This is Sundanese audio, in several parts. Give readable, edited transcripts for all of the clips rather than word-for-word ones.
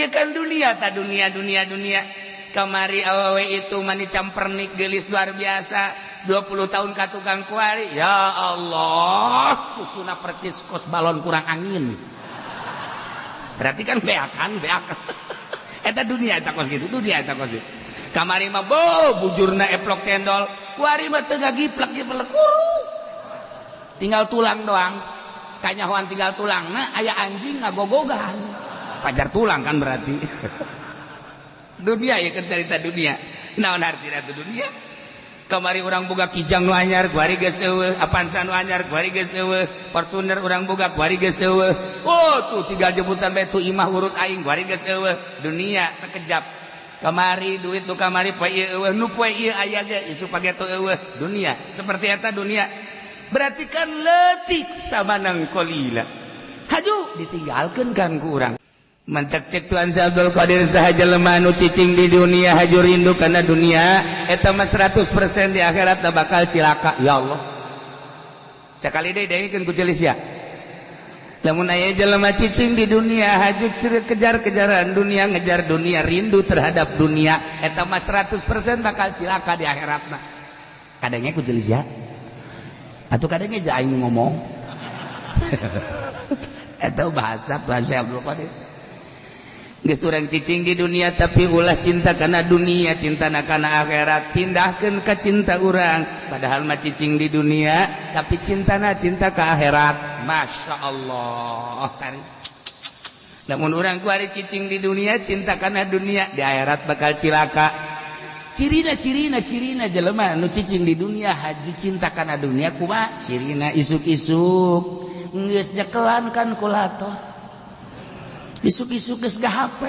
Ieu kan dunia ta dunia kamari awewe itu mani campernik gelis luar biasa 20 tahun ka tukang kuari ya Allah susuna percis kos balon kurang angin berarti kan beak eta dunia eta kos gitu kamari mah bujurna eplok cendol kuari mah teu gagiplek kuru tinggal tulang doang kanyahoan tinggal tulangna aya anjing ngagogogan pajar tulang kan berarti dunia ya kan cerita dunia naon artina tu dunia kamari urang boga kijang nu anyar kuari geus eueuh Avanza nu anyar kuari geus eueuh Fortuner urang boga kuari geus eueuh oh tuh tinggal jemputan bae tu imah urut aing kuari geus eueuh dunia sekejap kamari duit tu kamari poe ieu eueuh nu poe ieu aya ge isu page tu eueuh dunia seperti eta dunia berarti kan leutik samanang qalila haju ditinggalkeun kan ku urang mantak cek Tuhan Abdul Qadir sahaja lemah nu cicing di dunia haju rindu karena dunia eta mah 100% di akhirat tak bakal cilaka ya Allah sekali deui dengkeun ku celis ya lamun aya jelema cicing di dunia haju kejar-kejaran dunia ngejar dunia rindu terhadap dunia eta mah 100% bakal cilaka di akhiratna kadangnya ku celis ya atuh kadangnya ja aing ngomong eta bahasa Tuhan Abdul Qadir geus urang cicing di dunia tapi ulah cinta karena dunia cinta kana akhirat pindahkeun ka cinta urang padahal mah cicing di dunia tapi cintana cinta ka akhirat Masya Allah tari lamun urang kuari cicing di dunia cinta kana dunia di akhirat bakal cilaka cirina jelema nu cicing di dunia haju cinta kana dunia kumaha cirina isuk-isuk geus nyekelan kan kulator isuk-isuk geus HP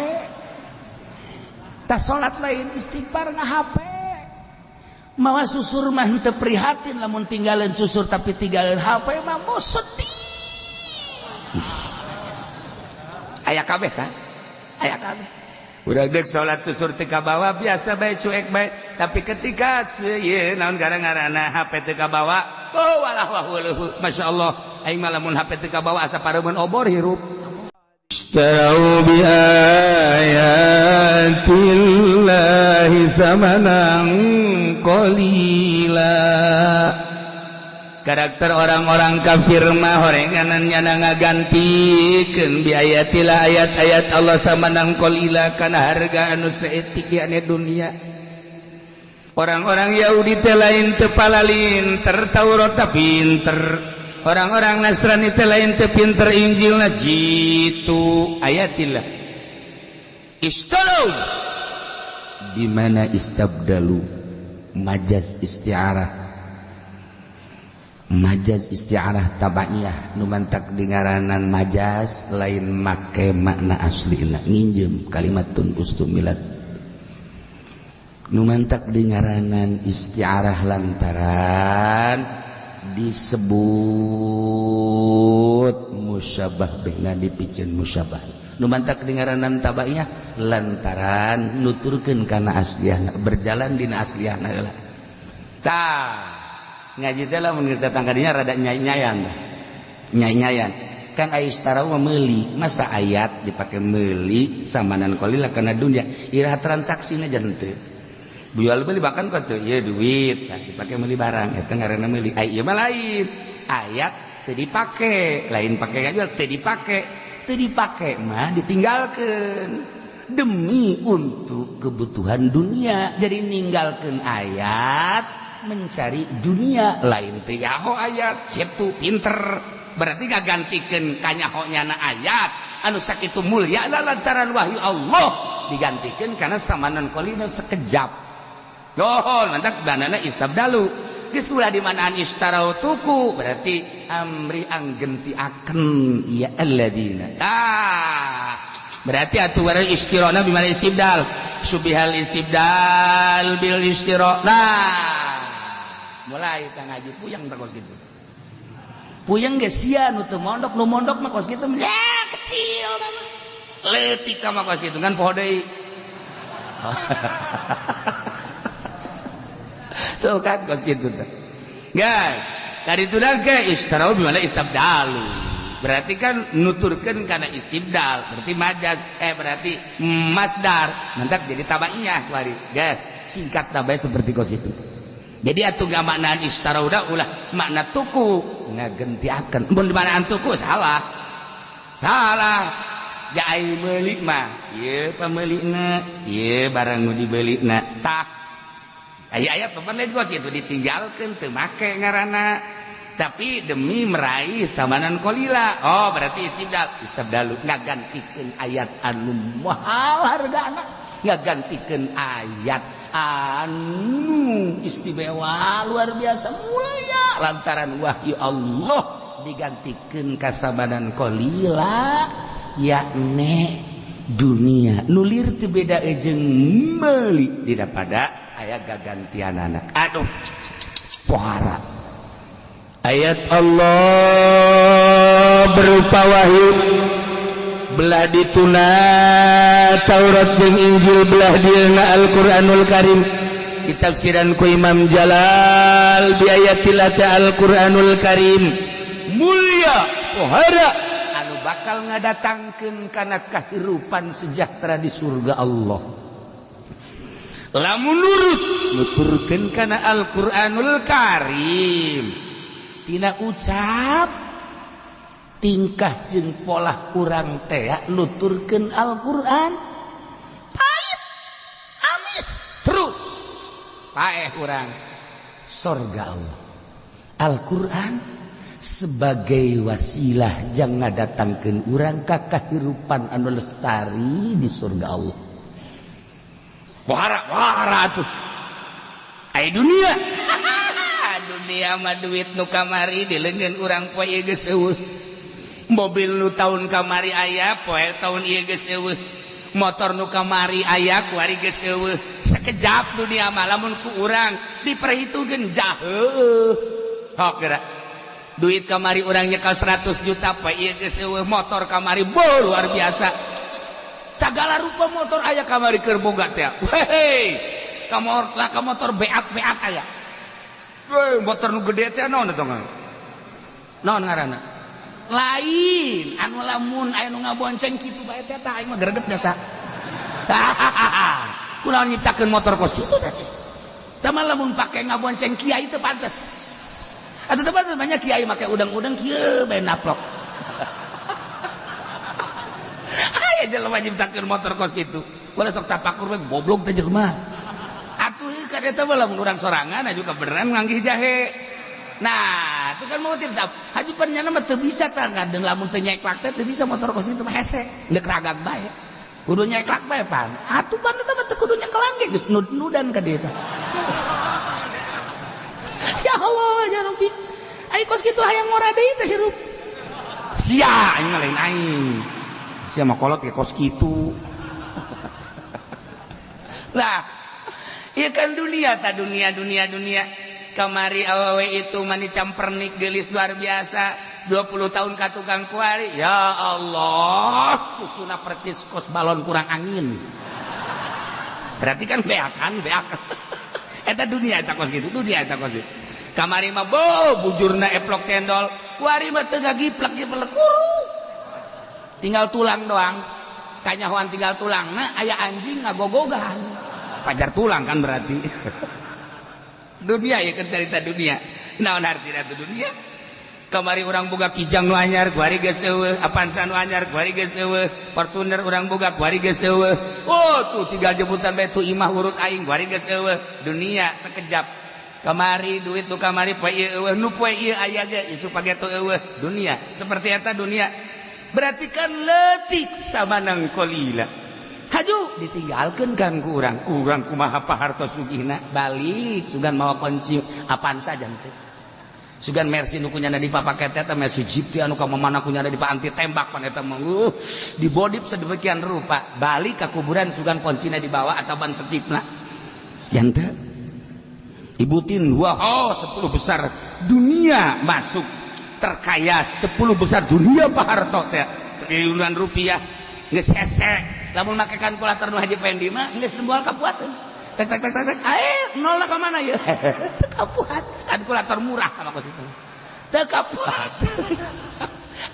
tas salat lain istighfar ngahape mawa susur mah teu prihatin lamun tinggalin susur tapi tinggalin HP mah mau sedih aya kabeh kan aya kabeh urang deuk salat susur teu kabawa biasa bae cuek bae tapi ketika ieu naon gara-garana HP teu kabawa oh walah wahuluh masyaallah aing mah lamun HP teu kabawa asa pareumeuh obor hirup Istarau bi ayatillahi samanan qalila karakter orang-orang kafir mah horenganannya ngagantikeun bi ayatillah ayat-ayat Allah samanan qalila kana harga anu saeutik anu dunia orang-orang Yahudi teh lain teu palalin Taurat teh pinter orang-orang Nasrani teh lain teu pinter Injilna jitu ayatillah istalau di mana istabdalu majaz isti'arah tabaiyah nu mantak dingaranan majaz lain make makna aslina nginjem kalimatun ustumilat nu mantak dingaranan isti'arah lantaran disebut musyabah bena dipikeun musyabah nu mantak dengaranan tabaiyah lantaran nuturkeun kana asliyahna berjalan dina asliyahna heula tah ngaji teh lamun geus datang ka dinya rada nyai-nyayan kan aya istarau meuli masa ayat dipake meuli samanan qalila kana dunya iraha transaksina jan teu jual beli bahkan kau tuh ya duit nah, dipakai beli barang itu ngaranna meuli ieu mah lain ayat teu dipake lain pake jual teu dipake mah ditinggalkeun demi untuk kebutuhan dunia jadi ninggalkeun ayat mencari dunia lain teu yaho ayat kitu pinter berarti gagantikeun kanyahonyana ayat anu sakitu mulia lantaran wahyu Allah digantikeun kana samanan qalina sekejap dohol mantak banana istabdalu geus ulah di manaan istarau tuku berarti amri anggenti akan ya alladzina berarti aturan istirona bimana istibdal subihal istibdal bil istirona mulai ka ngaji puyeng tak kos gitu puyeng geus sia nu teu mondok nu mondok mah kos gitu ya kecil leutik mah kos gitu kan poho deui tuh kan kos gitu tuh guys dari itu dan ke istarau bimana istabdalu berarti kan nuturkan karena istibdal berarti majaz berarti masdar nanti jadi tabaiyah wari singkat tabay seperti kos itu. Jadi atuh gak maknaan ishtara ulah makna tuku ngagentiakeun mun maknaan tuku salah jai meuli mah ieu pameulina ieu barang nu dibeulina tah aya teman lain kos itu ditinggalkeun teu make ngaranna tapi demi meraih samanan kolila. Oh berarti istibdalu ngagantikeun ayat anu mahal hargana ngagantikeun ayat anu istimewa luar biasa mulia lantaran wahyu Allah digantikeun ka samanan kolila yakni dunia nulir teu beda jeung meuli daripada aya gagantianana. Aduh pohara ayat Allah berupa wahyu belah dituna Taurat jeung Injil belah dieuna Al-Qur'anul Karim ditafsiran ku Imam Jalal di ayatil Al-Qur'anul Karim mulia pohara anu bakal ngadatangkeun kana kahirupan sejahtera di surga Allah lamun nurut nuturkeun kana Al-Qur'anul Karim tina ucap tingkah jeung pola urang teh nuturkeun Al-Qur'an pait amis terus paeh urang surga Allah. Al-Qur'an sebagai wasilah jang ngadatangkeun urang ka kahirupan anu lestari di surga Allah. Wahara tuh ai dunia dunia mah duit nu kamari dileungeun urang poe ieu geus eueuh mobil nu taun kamari aya poe taun ieu geus eueuh motor nu kamari aya kuari geus eueuh sakejap dunia mah lamun ku urang diperhitungkeun jaheuh hok geura duit kamari urang nyekel 100 juta poe ieu geus eueuh motor kamari luar biasa sagala rupa motor aya kamari keur boga teh. Hei, ka motor beat aya. Weh, motor nu gede teh naon eta ngaranna? Naon ngaranna? Lain, anu lamun aya nu ngabonceng kitu bae teh aing mah greget biasa. Kunaon nyiptakeun motor kos kitu teh? Tah mah lamun pake ngabonceng kiai teh pantes. Atuh teh pantes banyak kiai make udang-udang kieu bae naplok. Jelema nyiptakeun motor kos kitu. Ulah sok tapakur we goblok teh jelema. Atuh ka eta mah lamun urang sorangan aju ka beneran nganggih jahe. Nah, itu kan motif sab. Haji panjana mah teu bisa tah ngadeung lamun teu nyeklak teh teu bisa motor kos kitu mah hese. Deuk ragag bae. Kudu nyeklak bae pan. Atuh pan eta mah teu kudu nyekelan ge geus nud-nudan ka dieu teh. Ya Allah, ya Rabbi. Ai kos kitu hayang ngora deui teh hirup. Sia aing lain aing. Sia mah kolot ke kos kitu. Lah, ieu kan dunia kamari awewe itu mani campernik geulis luar biasa 20 tahun ka tukang kuari. Ya Allah, susuna percis kos balon kurang angin. Berarti kan beak. Eta dunia eta kos kitu, kamari mah bujurna eplok cendol, kuari mah teu gagiplek kuru. Tinggal tulang doang kanyahoan tinggal tulang nah aya anjing ngagogogan pajar tulang kan berarti dunia ya kan cerita dunia naon artina itu dunia kamari urang boga kijang nu anyar kuari geus eueuh Avanza nu anyar kuari geus eueuh Fortuner urang boga kuari geus eueuh oh tuh tinggal jemputan bae tu imah urut aing kuari geus eueuh dunia sekejap kamari duit nu kamari poe ieu eueuh nu poe ieu aya ge isu page tu eueuh dunia seperti eta dunia. Berarti kan letik samanang kolila haju ditinggalkan kan kurang kumaha paharto sugihna balik sugan mawa kunci apaan saja teh sugan Mercy nu kunyana di papaket eta Mercy Jeep teh anu ka mamana kunyana di anti tembak pan eta mah dibodip sedemikian rupa balik ka kuburan sugan kuncina dibawa atau ban setipna yang teh ibutin 10 besar dunia masuk terkaya 10 besar dunia Pak Harto teh triliunan rupiah geus hese lamun make kalkulator nu Haji Pendi mah geus nemboal kapuateun tek nolna ka mana ye teu kapuat kalkulator murah ka kos itu teu kapuat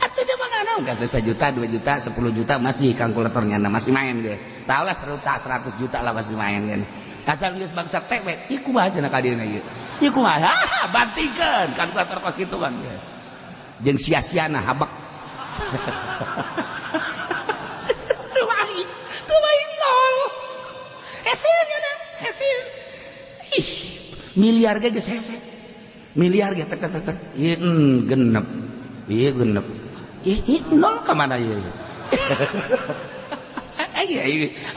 atuh enggak 1 juta 2 juta 10 juta masih kalkulatornya masih main dia tahu lah 100 juta lah masih main kan asal geus bangsa tewek ieu kumaha cenah ka dieu ieu kumaha bantikeun kalkulator kos kitu kan guys jeung sia-siana habak tuh main nol hasilnya nah hasil ih miliar ge geus hese miliar ge tek ieu genep nol ke mana ya?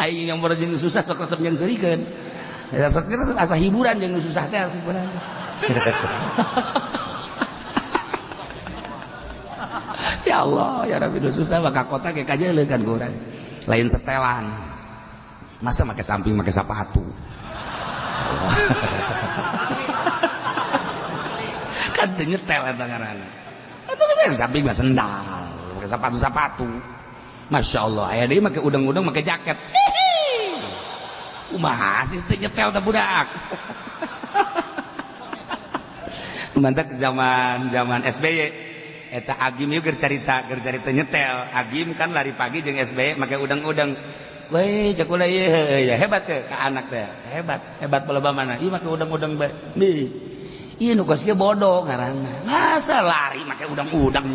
Ayo yang berjeng susah sok resep yang serikeun. Asa hiburan yang susah teh sebenarnya. Ya Allah, ya Rabbi susah maka kota kayak kajeuleuh kan urang. Lain setelan. Masa make samping make sepatu. Kan teu nyetel eta ngaranna. Samping mah sendal, pakai sepatu. Masya Allah, ayah dia pakai udang-udang, pakai jaket. Kumaha sih nyetel teh budak. Mantak zaman SBY, eta Agim ieu keur carita nyetel. Agim kan lari pagi jeung SBY pakai udang-udang. Weh, cek ulah ieu ya hebat teh ka anak teh. Hebat bala mana? Ieu make udang-udang bae. Iya nukasnya bodoh ngaranna masa lari make udang-udang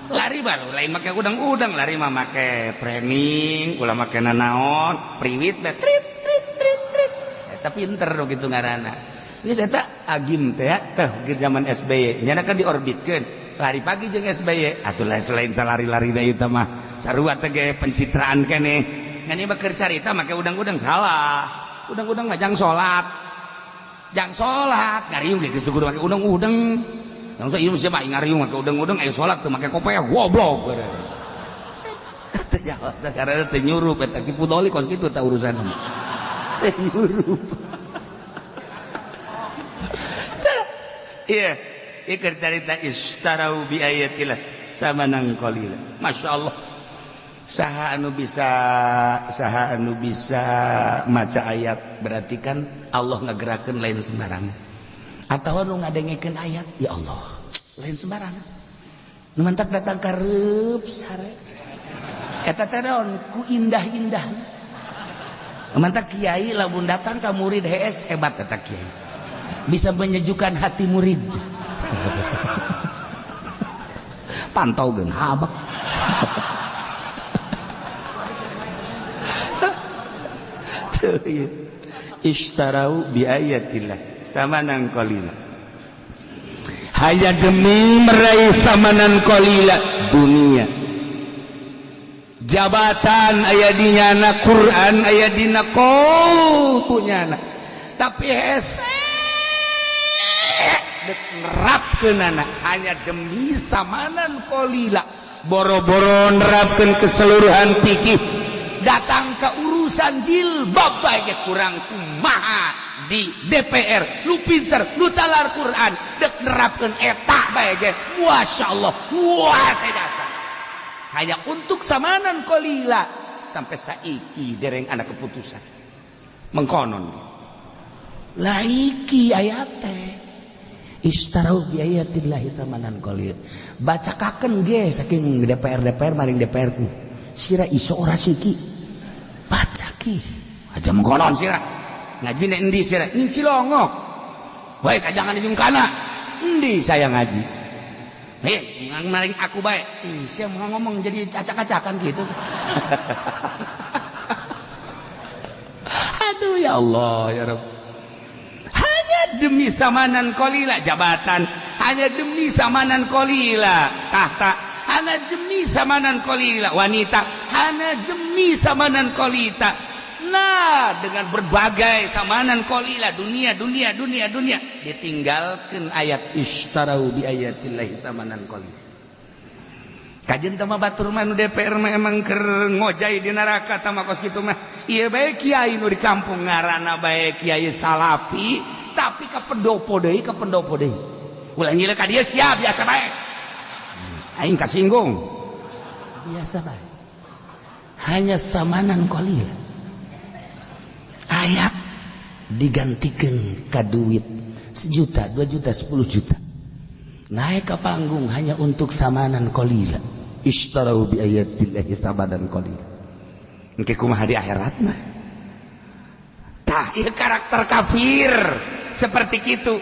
lari baru lain make udang-udang lari mah make training ulah make nanaon priwit teh trit eta pinter gitu ngaranna geus eta Agim teh teh zaman SBY nya kan diorbitkeun lari pagi jeung SBY atuh selain salari-lari da ieu mah sarua teh ge pencitraan keneh ngan ieu keur carita make udang-udang salah udang-udang mah jang salat jang sholat ngariung gitu kudu make udang-udang yang saya ieu siapa ngariung make udang-udang aya sholat teu make kopiah goblok teu jawab karena teu nyurup eta ki pudoli kos kitu tah urusan teu nyurup iya keur carita istarau bi ayatillah samanan qalila masyaallah saha anu bisa maca ayat berarti kan Allah ngagerakeun lain sembarangan atawa nu ngadengkeun ayat ya Allah lain sembarangan nu mantak datang ka reup sare eta teh naon ku indah-indah mantak kiai lamun datang ka murid HS hebat eta kiai bisa menyejukkan hati murid pantau geun habak ishtarau bi ayatillah samanan qalila hanya demi meraih samanan qalila dunia jabatan aya dinyana Quran aya dina qalbunyana tapi hese dek nerapkeunana hanya demi samanan qalila boro-boro nerapkeun keseluruhan fikih datang ke urusan jilbab bae kurang kumaha di DPR lu pinter lu talar Quran dek nerapkeun eta bae ge masyaallah puas dasar hanya untuk samanan qalila sampai saiki dereng ana keputusan mengkonon laiki ayat teh istarau bi ayatillahi samanan qalil bacakakeun ge saking DPR maring DPR ku sira iso ora siki baca ki aja mengkonon sira ngaji nek endi sira ing Cilongok bae kajangan di Jungkana endi saya ngaji mari aku bae sia ngomong jadi acak-acakan gitu aduh ya Allah ya Rabb hanya demi samanan qalila jabatan hanya demi samanan qalila tahta hanya demi samanan qalila wanita hanya demi samanan qalita nah dengan berbagai samanan qalila dunia ditinggalkan ayat ishtarau bi ayatillahi samanan qalila kajen teh mah batur mah DPR mah emang keur ngojai di neraka tah mah kos kitu mah ieu bae kiai nu di kampung ngaranna bae kiai salapi tapi ka pendopo deui ulah ngileuk ka dieu sia biasa bae aing kasinggung biasa bae hanya samanan qalil ayat digantikan ka duit 1 juta 2 juta 10 juta naik ke panggung hanya untuk samanan qalil Ishtarau bi ayatillahi tsamanan qalila. Engke kumaha di akhirat mah. Tah ieu karakter kafir seperti kitu.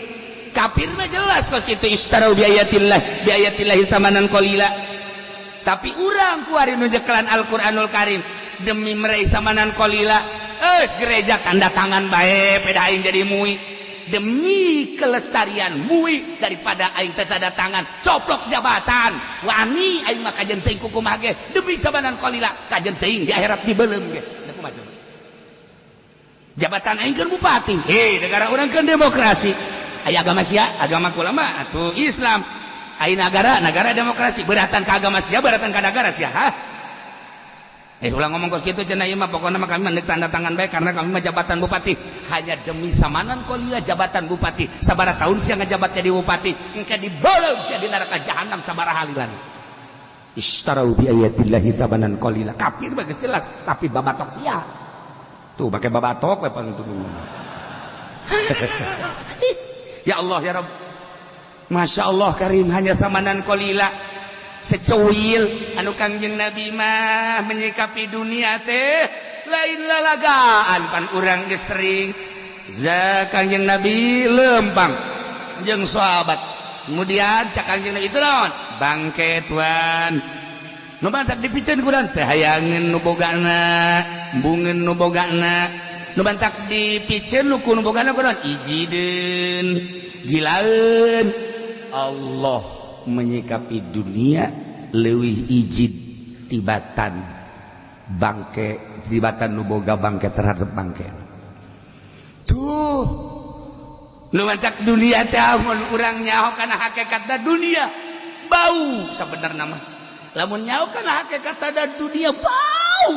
Kafir mah jelas kos kitu ishtarau bi ayatillahi tsamanan qalila. Tapi urang kuari nu jekelan Al-Qur'anul Karim demi meraih tsamanan qalila. Gereja tanda tangan bae peda aing jadi mui demi kelestarian mui daripada aing teh tanda tangan coplok jabatan wani aing mah kajen teuing kumaha ge demi tsamanan qalila kajen teuing di akhirat dibeuleum ge kumaha jabatan aing keur bupati negara urang keur demokrasi aya agama sia agama ulama atuh Islam aing negara demokrasi beratan ka agama sia beratan ka negara sia ulang ngomong kos gitu cenah ieu mah pokona mah kami mendek tanda tangan bae karena kami mah jabatan bupati hanya demi tsamanan qalila jabatan bupati sabaraha tahun sia ngajabat jadi bupati engke dibeuleum sia di neraka jahanam sabaraha halilan ishtarau bi ayatillahi tsamanan qalila kafir bae jelas tapi babatok sia tuh pakai babatok we pantutung ya Allah ya Rabb Masya Allah Karim hanya tsamanan qalila secuil anu Kangjeng Nabi mah menyikapi dunia teh lain lalagaan pan urang geus sering za Kangjeng Nabi lempang jeung sahabat kemudian cak Kangjeng Nabi itu naon bangke tuan nu bantak dipikeun kuran teh hayangeun nu bogana embungeun nu bogana nu bantak dipikeun nu bogana kuran ijideun gilaeun Allah menyikapi dunia leuwih ijid tibatan bangke tibatan nu boga bangke terhadap bangke tuh nu mancak dunia teh mun urang nyaho kana hakikatna dunia bau sabenerna mah lamun nyaho kana hakikatna dunia bau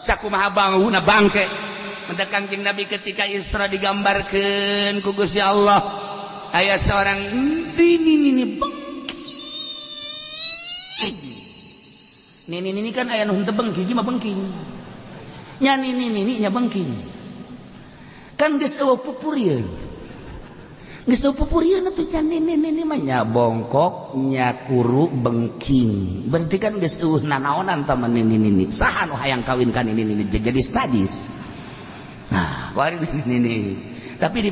sakumaha bauna bangke mentek Kangjeng Nabi ketika Isra digambarkeun ku Gusti Allah aya seorang ini Nini kan aya nu henteu bengking mah bengking. Nya nini nya bengking. Kan geus eueuh pupurieun. Geus eueuh pupurieun atuh can nini mah nya bongkok, nya kuru bengking. Berarti kan geus eueuh nanaonan tah nini. Saha nu hayang kawin ka nini jadi stadis. Nah, kuari nini. Tapi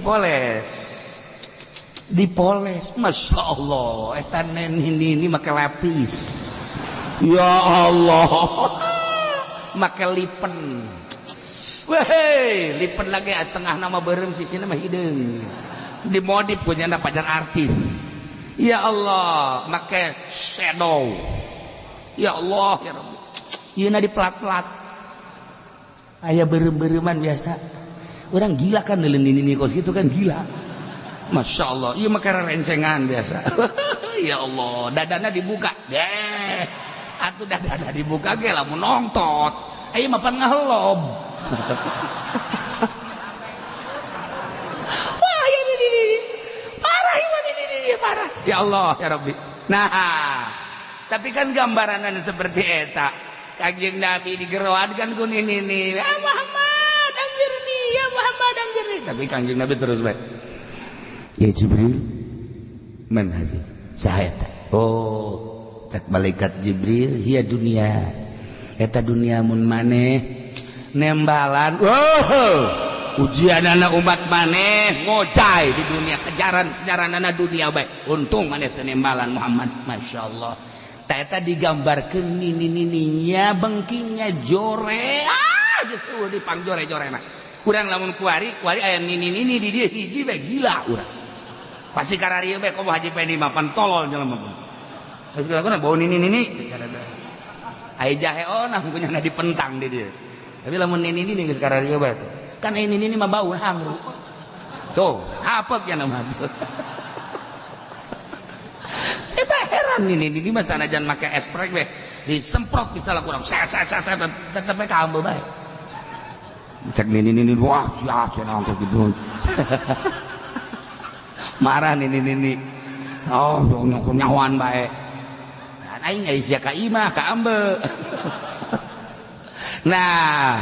dipoles Masya Allah eta nini make lapis ya Allah make lipen weh lipen lagi tengah nama beureum sisina mah hideung dimodif punyana pajar artis ya Allah make shadow ya Allah ya Rabbi ieuna diplat-plat aya beureum-beureuman biasa urang gila kan neuleun nini kos gitu kan gila Masya Allah, iya makanya rencengan biasa. Ya Allah, dadana dibuka, deh. Atuh dadana dibuka ge lamun nongtot. Ayo mapan ngahelob. Wah, ya ini. Parah ini parah. Ya Allah, ya Rabbi. Nah, tapi kan gambaran seperti eta. Kangjeng Nabi digeroan kan ku nini. Ya Muhammad anjirni, ya Muhammad anjirni. Tapi Kangjeng Nabi terus bae. Ya Jibril man haji sahayata oh cak malaikat Jibril hiya dunia eta dunia mun maneh nembalan ujianana umat maneh ngojay di dunia kejaranana dunia bae untung maneh teu nembalan Muhammad masyaallah ta eta digambarkeun nini-nininya bengkingnya jore geus eueuh dipang jore-jorena urang lamun kuari aya nini-nini di dieu hiji bae gila urang pasti kararieu bae komo haji pendi mapan tolol jelema pun. Geus lakuna bau nini. Ai jahe onah kunyana dipentang di dieu. Tapi lamun nini geus kararieu bae. Kan ai nini mah bau hangru. Tuh, hapek ya nama tuh. Saya heran nini mah sanajan make esprek bae. Disemprot bisa lakukan set tetep ka hambeu bae. Cek nini wah sia cenah gitu. Marah nini oh nyahuan bae dan aing sia ka imah ka ambe nah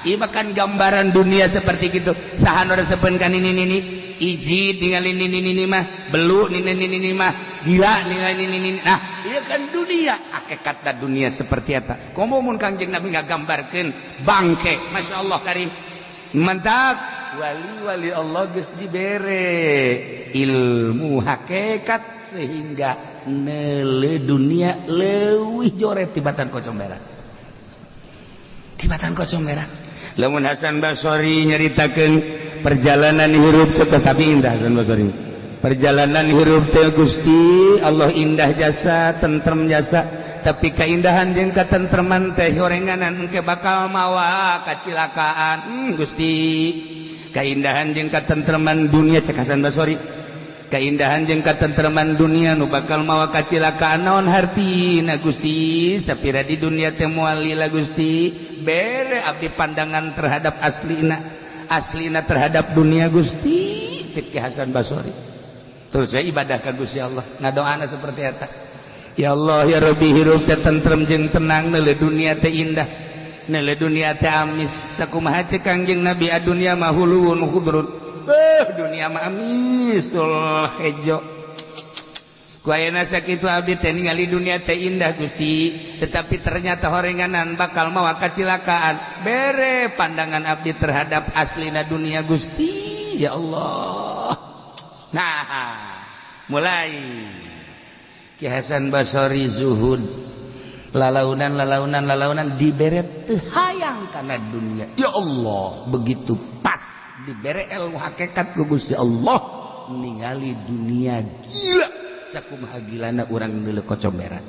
ieu kan gambaran dunia seperti gitu saha nu resepeun ka nini iji tinggal ini mah belu ini mah gila ini nah iya kan dunia hakikat dunia seperti eta komo mun Kangjeng Nabi ngagambarkeun bangke Masya Allah karim mantap wali Allah geus dibere ilmu hakikat sehingga neuleuh dunia leuwih joret tibatan Kocomberan lamun Hasan Basori nyaritakeun perjalanan hirup tetapi indah Hasan Basori perjalanan hirup teh Gusti Allah indah jasa tentrem jasa tapi keindahan jeung katentreman teh horenganan engke bakal mawa kacilakaan Gusti keindahan jeung katentreman dunia cek Hasan Basori keindahan jeung katentreman dunia nu bakal mawa kacilakaan naon hartina Gusti sapira di dunia teh moal lila Gusti bere abdi pandangan terhadap aslina terhadap dunia Gusti cek Hasan Basori terus saya ibadah ka Gusti Allah ngadoana seperti eta ya Allah ya Rabbi hirup teh tentrem jeung tenang neuleuh dunia teh indah neuleuh dunia teh amis sakumaha cek Kangjeng Nabi adunya mah hulun hudrun dunia mah amis tul hejo ku ayeuna sakitu abdi teh ningali dunia teh indah Gusti tetapi ternyata horenganan bakal mawa kacilakaan bere pandangan abdi terhadap aslina dunia Gusti ya Allah nah mulai Ki Hasan Basori zuhud lalaunan dibere teu hayang kana dunia ya Allah begitu pas dibere ilmu hakikat ku Gusti Allah ningali dunia gila sakumaha gilana urang neuleuh Kocomberan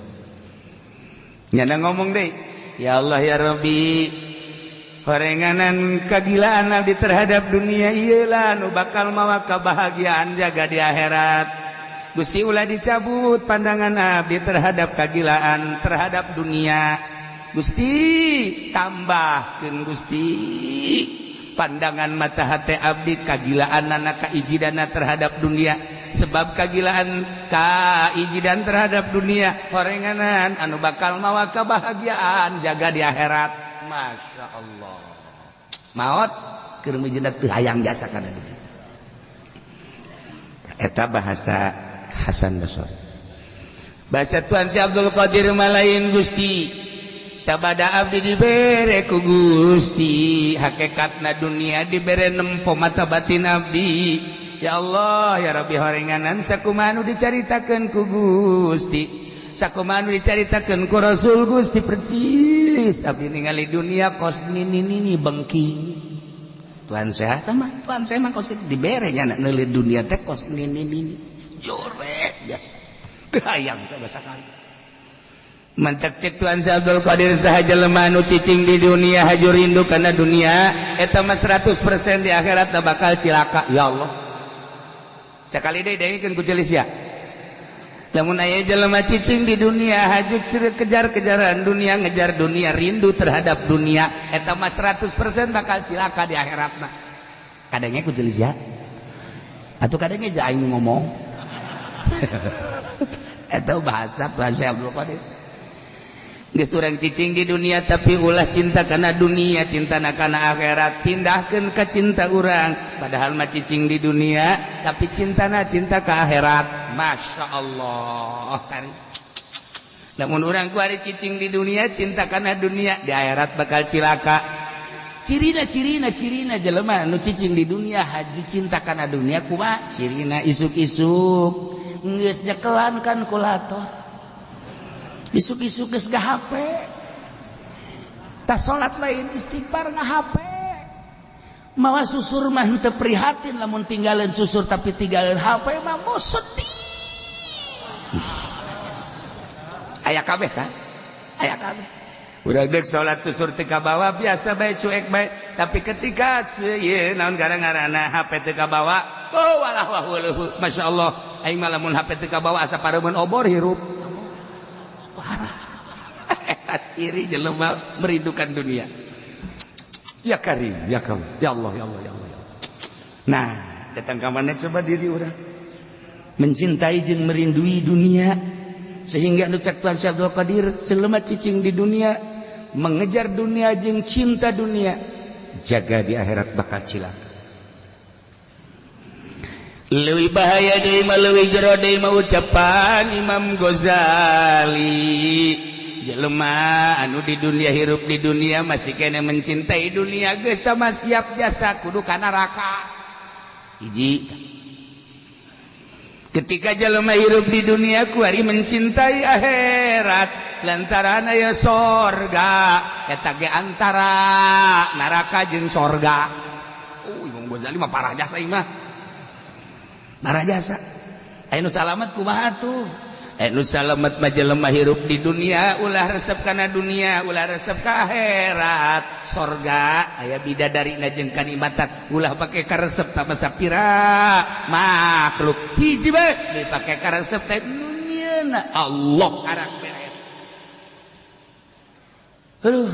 nyana ngomong deui ya Allah ya Rabbi horenganan kagilaan abdi terhadap dunia ieu lah nu bakal mawa kebahagiaan jaga di akhirat Gusti ulah dicabut pandangan abdi terhadap kagilaan terhadap dunia Gusti tambahkeun Gusti pandangan mata hati abdi kagilaan anak kaijidana terhadap dunia sebab kagilaan kaijidan terhadap dunia horenganan anu bakal mawa kebahagiaan jaga di akhirat Masya Allah maot keur mijina teu hayang jasa kana dunia eta bahasa Hasan Basori bahasa Tuan Si Abdul Qadir malain Gusti sabada abdi dibere ku Gusti hakikatna dunia dibere nempo mata batin abdi ya Allah ya Rabbi horenganan sakumaha nu dicaritakeun ku Gusti sakumaha nu dicaritakeun ku Rasul Gusti percis abdi ningali dunia kos nini bengking Tuan sehat mah Tuan saya mah kos dibere nya neuleuh dunia teh kos nini joret biasa teu hayang sabasakali mantak cek Tuan Si Abdul Qadir sahaja lemah nu cicing di dunia haju rindu karena dunia eta mah 100% di akhirat tak bakal cilaka ya Allah sekali deui dengkeun ku celis ya lamun aya jelema cicing di dunia haju kejar-kejaran dunia ngejar dunia rindu terhadap dunia eta mah 100% bakal cilaka di akhiratna kadangnya ku celis ya atuh kadangnya ja aing ngomong eta bahasa Tuan Si Abdul Qadir geus urang cicing di dunia tapi ulah cinta kana dunia cintana kana akhirat pindahkeun ka cinta urang padahal mah cicing di dunia tapi cintana cinta ka akhirat Masya Allah kari lamun urang ku ari cicing di dunia cinta kana dunia di akhirat bakal cilaka cirina jelema nu cicing di dunia haji cinta kana dunia kumaha cirina isuk-isuk geus nyekelan kan kulator isuk-isuk geus HP tas salat lain istighfar HP mawa susur mah teu prihatin lamun tinggalin susur tapi tinggalin HP mah mau sedih aya kabeh kan aya kabeh urang deuk salat susur teu kabawa biasa bae cuek bae tapi ketika ieu naon gara-garana HP teu kabawa oh walah wahuluh masyaallah aing mah lamun HP teu kabawa asa pareumeuh obor hirup parah eta ciri jelema merindukan dunia ya Karim ya kaum ya Allah ya Allah ya Allah nah datang ka mana coba diri urang mencintai jeung merindui dunia sehingga nu cek Tuan Si Abdul Qadir jelema cicing di dunia mengejar dunia jeung cinta dunia jaga di akhirat bakal cilaka leuwih bahaya deui mah leuwih jero deui mah ucapan Imam Ghazali. Jelema anu di dunia hirup di dunia masih kena mencintai dunia geus tah mah siap jasa kudu ka neraka. Hiji, ketika jelema hirup di dunia kuari mencintai akhirat lantaran aya sorga eta ge antara neraka jeung sorga. Imam Ghazali mah parah jasa ieu mah. Parah jasa. Anu salamet kumaha tuh? Anu salamet mah jelema hirup di dunia ulah resep kana dunia, ulah resep ka akhirat. Sorga aya bidadarina jeung kanikmatan ulah pake ka resep tah sapira makhluk. Hiji bae dipake ka resep teh duniana Allah karang beres.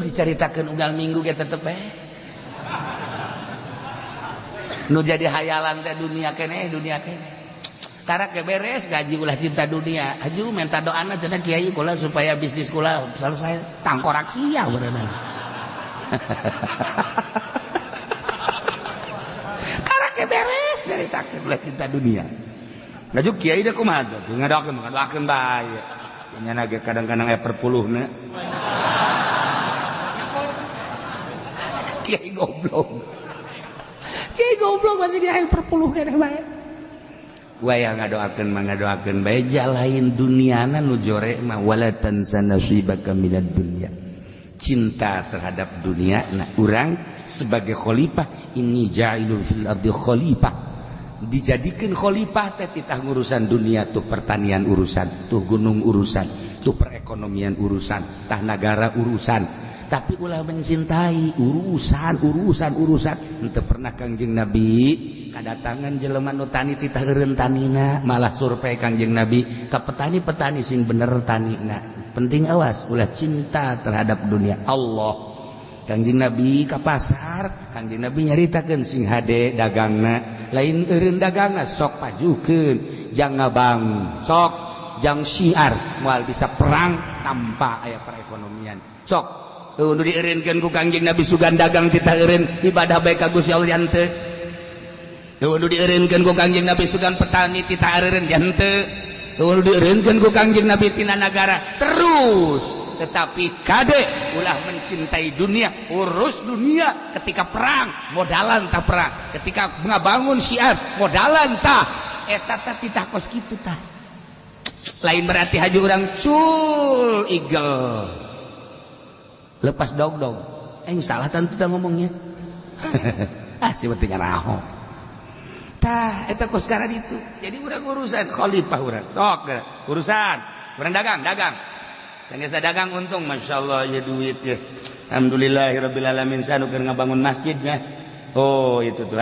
Dicaritakeun unggal minggu ge tetep nu jadi hayalan teh dunia keneh tarak ke beres gaji ulah cinta dunia aju minta doana cenah kiai kula supaya bisnis kula selesai tangkorak sia beneran tarak ke beres caritakeun ulah cinta dunia ngaju kiai deh kumaha tuh ngadoakeun bae nya ge kadang-kadang perpuluhna kiai goblok masih dia yang perpuluh kene bae. Waya ngadoakeun bae jalain duniana nu jore mah wala tansa nasibaka minad dunya. Cinta terhadap dunia nah urang sebagai khalifah ini ja'ilun fil ardi khalifah. Dijadikeun khalifah teh titah ngurusan dunia tuh pertanian urusan, tuh gunung urusan, tuh perekonomian urusan, tah negara urusan. Tapi ulah mencintai urusan henteu pernah Kangjeng Nabi kadatangan jelema nu tani titah eureun tanina malah survei Kangjeng Nabi ka petani-petani sing bener tanina penting awas ulah cinta terhadap dunia Allah. Kangjeng Nabi ka pasar Kangjeng Nabi nyaritakeun sing hade dagangna lain eureun dagangna sok pajukeun jang ngabang sok jang syiar moal bisa perang tanpa aya perekonomian sok nu dieureunkeun ku Kangjeng Nabi sugan dagang titah eureun ibadah bae ka Gusti Allah henteu. Nu dieureunkeun ku Kangjeng Nabi sugan petani titah eureun henteu. Nu dieureunkeun ku Kangjeng Nabi tina nagara terus tetapi kade ulah mencintai dunia urus dunia ketika perang modalan tah perang ketika ngabangun syiar modalan tah eta tah titah kos kitu tah lain berarti haji urang cul igel lepas dog salah tentu kita ngomongnya si betinya raho tah eta kos karena itu jadi urang urusan khalifah urang tok urusan urang dagang sanggeus dagang untung masyaallah ya duit ya alhamdulillahirabbil alamin sanu keur ngabangun masjidnya oh itu tuh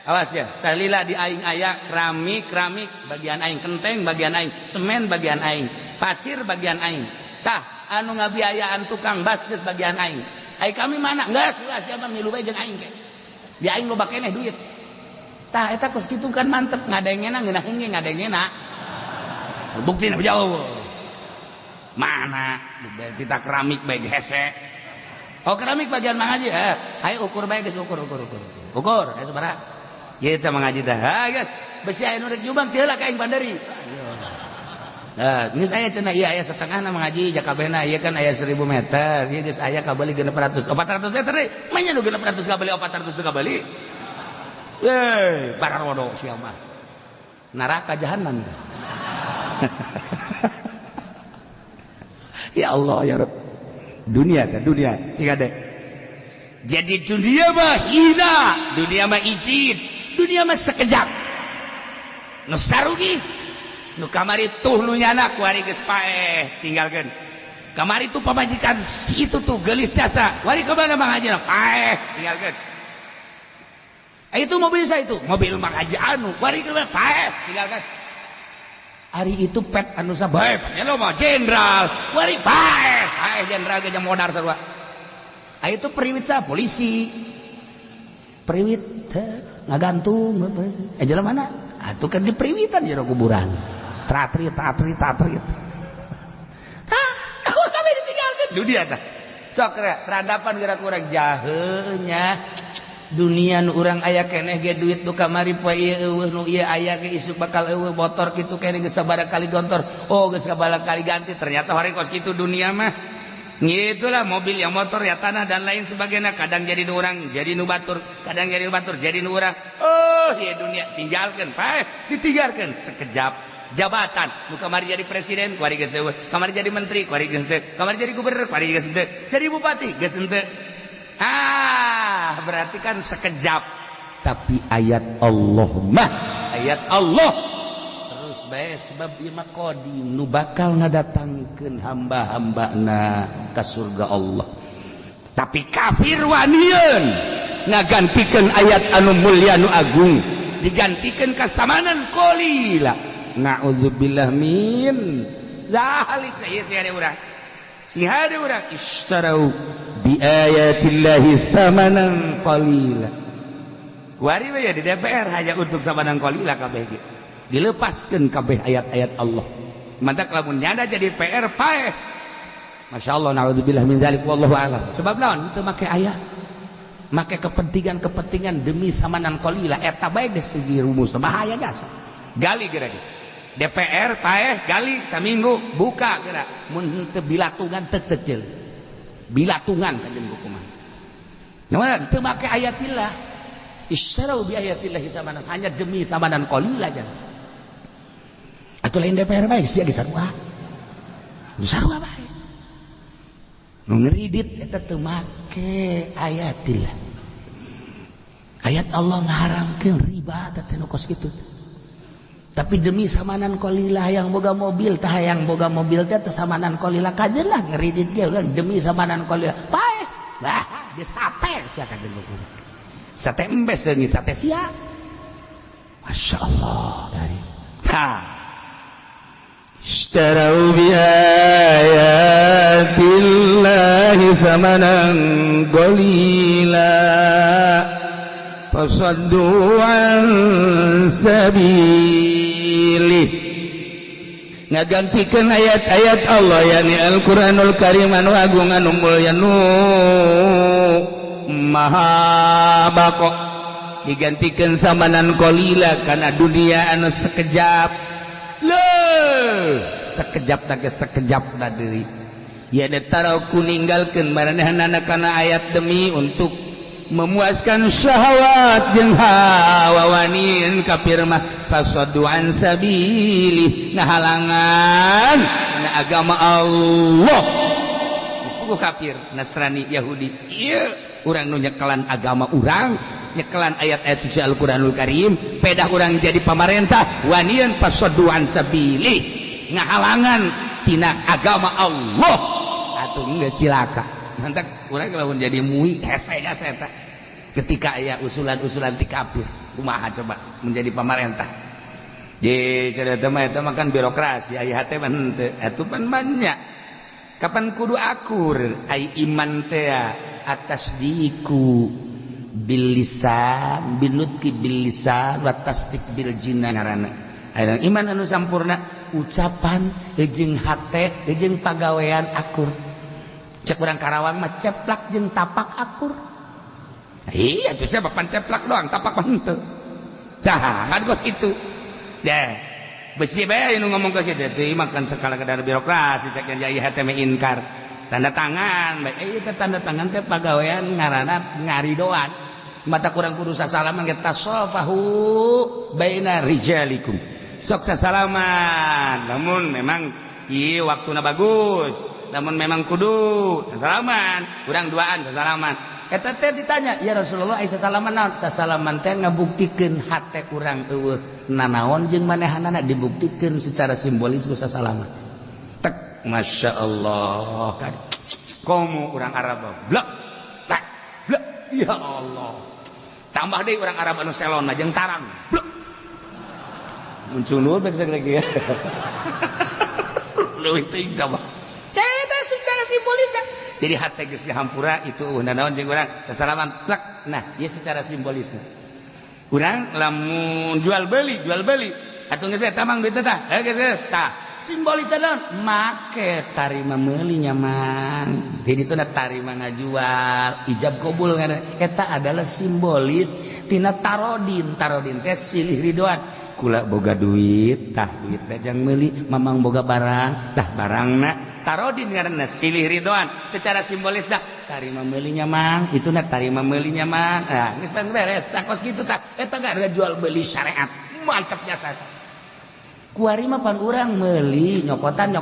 awas ya salila di aing aya keramik bagian aing kenteng bagian aing semen bagian aing pasir bagian aing tah anu ngabiayaan tukang bas geus bagian aing. Ai kami mana? Geus ulah siapa milu bae jeung aing ke. Di aing loba keneh duit. Tah eta kos kitu kan mantep ngadengena ngeunah hengge ngadengena. Buktina jauh. Mana? Kita keramik bae hese. Oh keramik bagian mang aja. Ayo ukur bae geus ukur. Ukur aya sabaraha? Ieu teh mangaji teh. Ha geus besi aya nu rek jubang teu lah ka aing bandari. Geus aya cenah ieu aya setengahna mengaji jakabehna ieu kan aya 1000 meter ieu geus aya kabeli 600 400 meter deui manya nu 600 kabeli 400 kabeli bararodo sia mah neraka jahanam ya Allah ya Rabb dunia sing ade jadi dunia mah hina dunia mah ijid dunia mah sekejap nu sarugi nu kamari tuh lu nyana kuari geus paeh tinggalkeun kamari tuh pamajikan si itu tuh geulis jasa wari ka mana Mang Haji paeh tinggalkeun itu mobil saya itu mobil Mang Haji anu wari ka mana paeh tinggalkeun hari itu pet anu sabae nya lo mah jenderal wari paeh jenderal ge modar sarua itu periwit sa polisi periwit ngagantung jelema mana atuh kan di periwitan jero kuburan Tatrit. Kami ditinggalkan. Dunia tah. Sok radapan gerak kurang jaheunya. dunia nu urang aya keneh ge duit nu kamari poe ieu eueuh nu ieu aya ge isuk bakal eueuh motor kitu keneh geus sabaraha kali gontor oh geus sabaraha kali ganti ternyata horekos kitu dunia mah gitulah mobil yang motor ya tanah dan lain sebagainya kadang jadi nu urang jadi nu batur kadang jadi nu batur jadi nu urang oh ieu dunia tinggalkeun paeh ditinggalkeun sekejap jabatan nu kamari jadi presiden kuari geus eueuh kamari jadi menteri kuari geus teu kamari jadi gubernur kuari geus teu jadi bupati geus teu berarti kan sekejap tapi ayat Allah mah ayat Allah terus bae sebab ieu mah qadim nu bakal ngadatangkeun hamba-hambana ka surga Allah tapi kafir wanieun ngagantikeun ayat anu mulya nu agung digantikeun ka samanan qalila na'udzubillah min zalik ieu si hade urang istarau bi ayatillahi samanan qalila kuari we di DPR hanya untuk samanan qalila kabeh ge dilepaskeun kabeh ayat-ayat Allah mantap lamun nyanda jadi PR paeh masyaallah naudzubillah min zalik wallahu alam sebab naon teu make ayat make kepentingan demi samanan qalila eta bae geus dirumus bahaya jasa gali geura DPR paeh gali saminggu buka geura mun teu bilatungan teu teuceul bilatungan kanjeng hukuman namun teu make ayatillah istarau bi ayatillah samanan hanya demi samanan qalila aja atuh lain DPR bae sia ge sarua bae nu ngridit eta teu make ayatillah ayat Allah ngaharamkeun riba teh nu kos kitu tapi demi samanan qalila yang boga mobil tah yang boga mobil teh samanan qalila kajeun lah ngeridit ge urang demi samanan qalila paeh bah di sate sia kajeun buku sate embes deui sate sia masyaallah dari ha istarau bi ayatillahi samanan qalila fasaddu an sabilih ngagantikeun ayat-ayat Allah yakni Al-Qur'anul Karim anu agung anu mulya nu maha bako digantikeun samanan qalila kana dunia anu sekejap sekejap teh sekejap da deui ya detara ku ninggalkeun maranehna kana ayat demi untuk memuaskan syahwat jeung hawa wanin kafir mah fasaddu an sabilih ngahalangan na agama Allah disebut kafir Nasrani Yahudi ieu urang nu nyekelan agama urang nyekelan ayat-ayat suci Al-Qur'anul Karim pedah urang jadi pamarentah wanian fasaddu an sabilih ngahalangan tina agama Allah atuh geus cilaka mantap urang lamun jadi muhi hese eta ketika aya usulan-usulan ti kafir kumaha coba menjadi pamarentah ye cenah teh mah eta mah kan birokrasi aya teh mah henteu atuh pan banyak kapan kudu akur ai iman teh atas diku bil lisan binutki bil lisan wa tasdiq bil jinan ngaranna aya iman anu sampurna ucapan jeung hate jeung pagawean akur cek urang Karawang mah ceplak jeung tapak akur iya tuh siapa pan ceplak doang tapak mah henteu tah kan kos kitu ya besi bae anu ngomong ka kitu teh makan sekala kadar birokrasi cek yang ieu teh inkar tanda tangan bae ieu teh tanda tangan teh pagawean ngaranna ngaridoan mata kurang kudu sasalaman ge tasafahu baina rijalikum sok sasalaman namun memang ieu waktuna bagus namun memang kudu sasalaman urang duaan sasalaman eta teh ditanya ya Rasulullah aya sasalaman naon sasalaman teh ngabuktikeun hate urang eueuh nanaon jeung manehanana dibuktikeun secara simbolis ku sasalaman tek masyaallah kan komo urang Arab blak blak blak ya Allah tambah deui urang Arab anu selon jeung tarang blak muncul nur bek sagede leuwih teuing tambah secara simbolis kan jadi hate geus dihampura itu naon jeung urang sasalaman plak nah ieu secara simbolisna urang lamun jual beli atuh geus tamang duit tah geus tah simbolis naon make tarima meuli nyaman jadi itu tarima ngajual ijab qabul eta adalah simbolis tina tarodin teh silih ridwan kula boga duit tah duit dajang meuli mamang boga barang tah barangna tarodin ngaranna silih ridwan secara simbolis dah tarima meuli nyaman itu tarima meuli nyaman geus beres tah kos kitu tah eta gara jual beli syariat mantep jasa kuari mah pan urang meuli nyokotan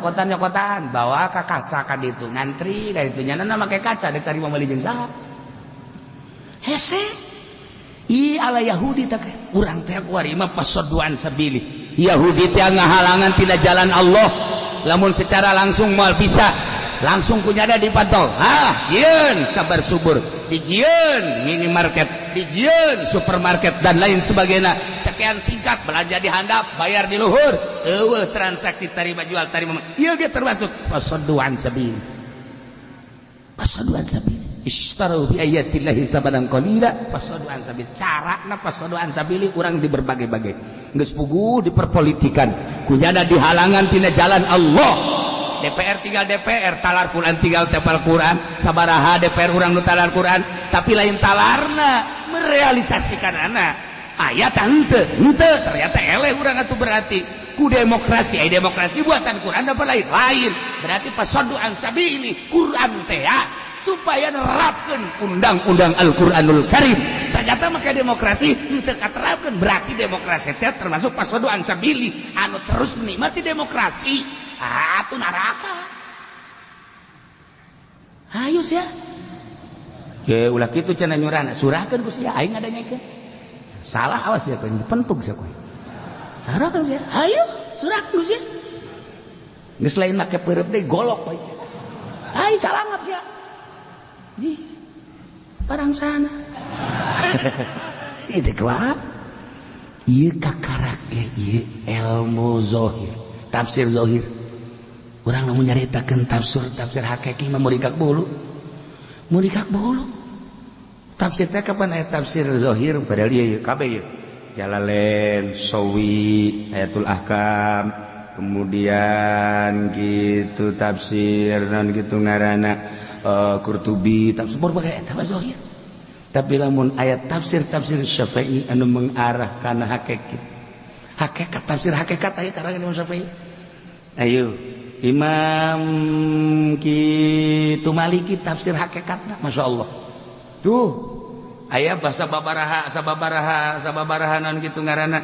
bawa ka kasa ka ditu ngantri ka ditu nyanana make kaca dek tarima meuli jeung saha hese i ala Yahudi teh urang teh kuari mah pasodoan sabili Yahudi teh ngahalangan tina jalan Allah lamun secara langsung moal bisa langsung kunyada dipantau yeun sabar subur dijieun minimarket dijieun supermarket dan lain sebagainya sekian tingkat belanja di handap bayar di luhur eueuh transaksi tarima jual tarima ieu ge termasuk pasodoan sabili ishtaru bi ayatillahi tsamanan qalila pasodoan sabili carana pasodoan sabili urang di berbagai-bagai geus puguh diperpolitikan kunyada dihalangan tina jalan Allah DPR tinggal DPR talar Quran tinggal tepal Quran sabaraha DPR urang nu talar Quran tapi lain talarna merealisasikan anak ayat henteu ternyata eleh urang atuh berarti ku demokrasi demokrasi buatan Quran apa lain berarti pasodoan sabili Quran teh supaya nerapkeun undang-undang Al-Qur'anul Karim ternyata make demokrasi henteu katerapkeun berarti demokrasi teh termasuk pasodoan sabili anu terus menikmati demokrasi atuh neraka ayo sia ya ulah kitu cenah nyurana surahkeun ku sia aing ngadanyakeun salah awas ya kowe pentug sia kowe sarahkeun sia ayo surahkeun ku sia geus lain make peureup deui golok bae sia aing calangap sia di barang sana itu kuat ieu kakarake ieu ilmu zahir tafsir zahir urang lamun nyaritakeun tafsir hakiki mah murikak bulu tafsir teh kapan aya tafsir zahir padahal ieu kabeh ieu Jalalain Sawi Ayatul Ahkam kemudian gitu tafsir non gitu ngaranna Qurtubi tafsir berbagai eta zahir tapi lamun ayat tafsir Syafi'i anu mengarah kana hakikat tafsir hakikat aya karangan Imam Syafi'i ayo Imam kitu Maliki tafsir hakikatna masyaallah tuh aya bahasa sababaraha non kitu ngaranna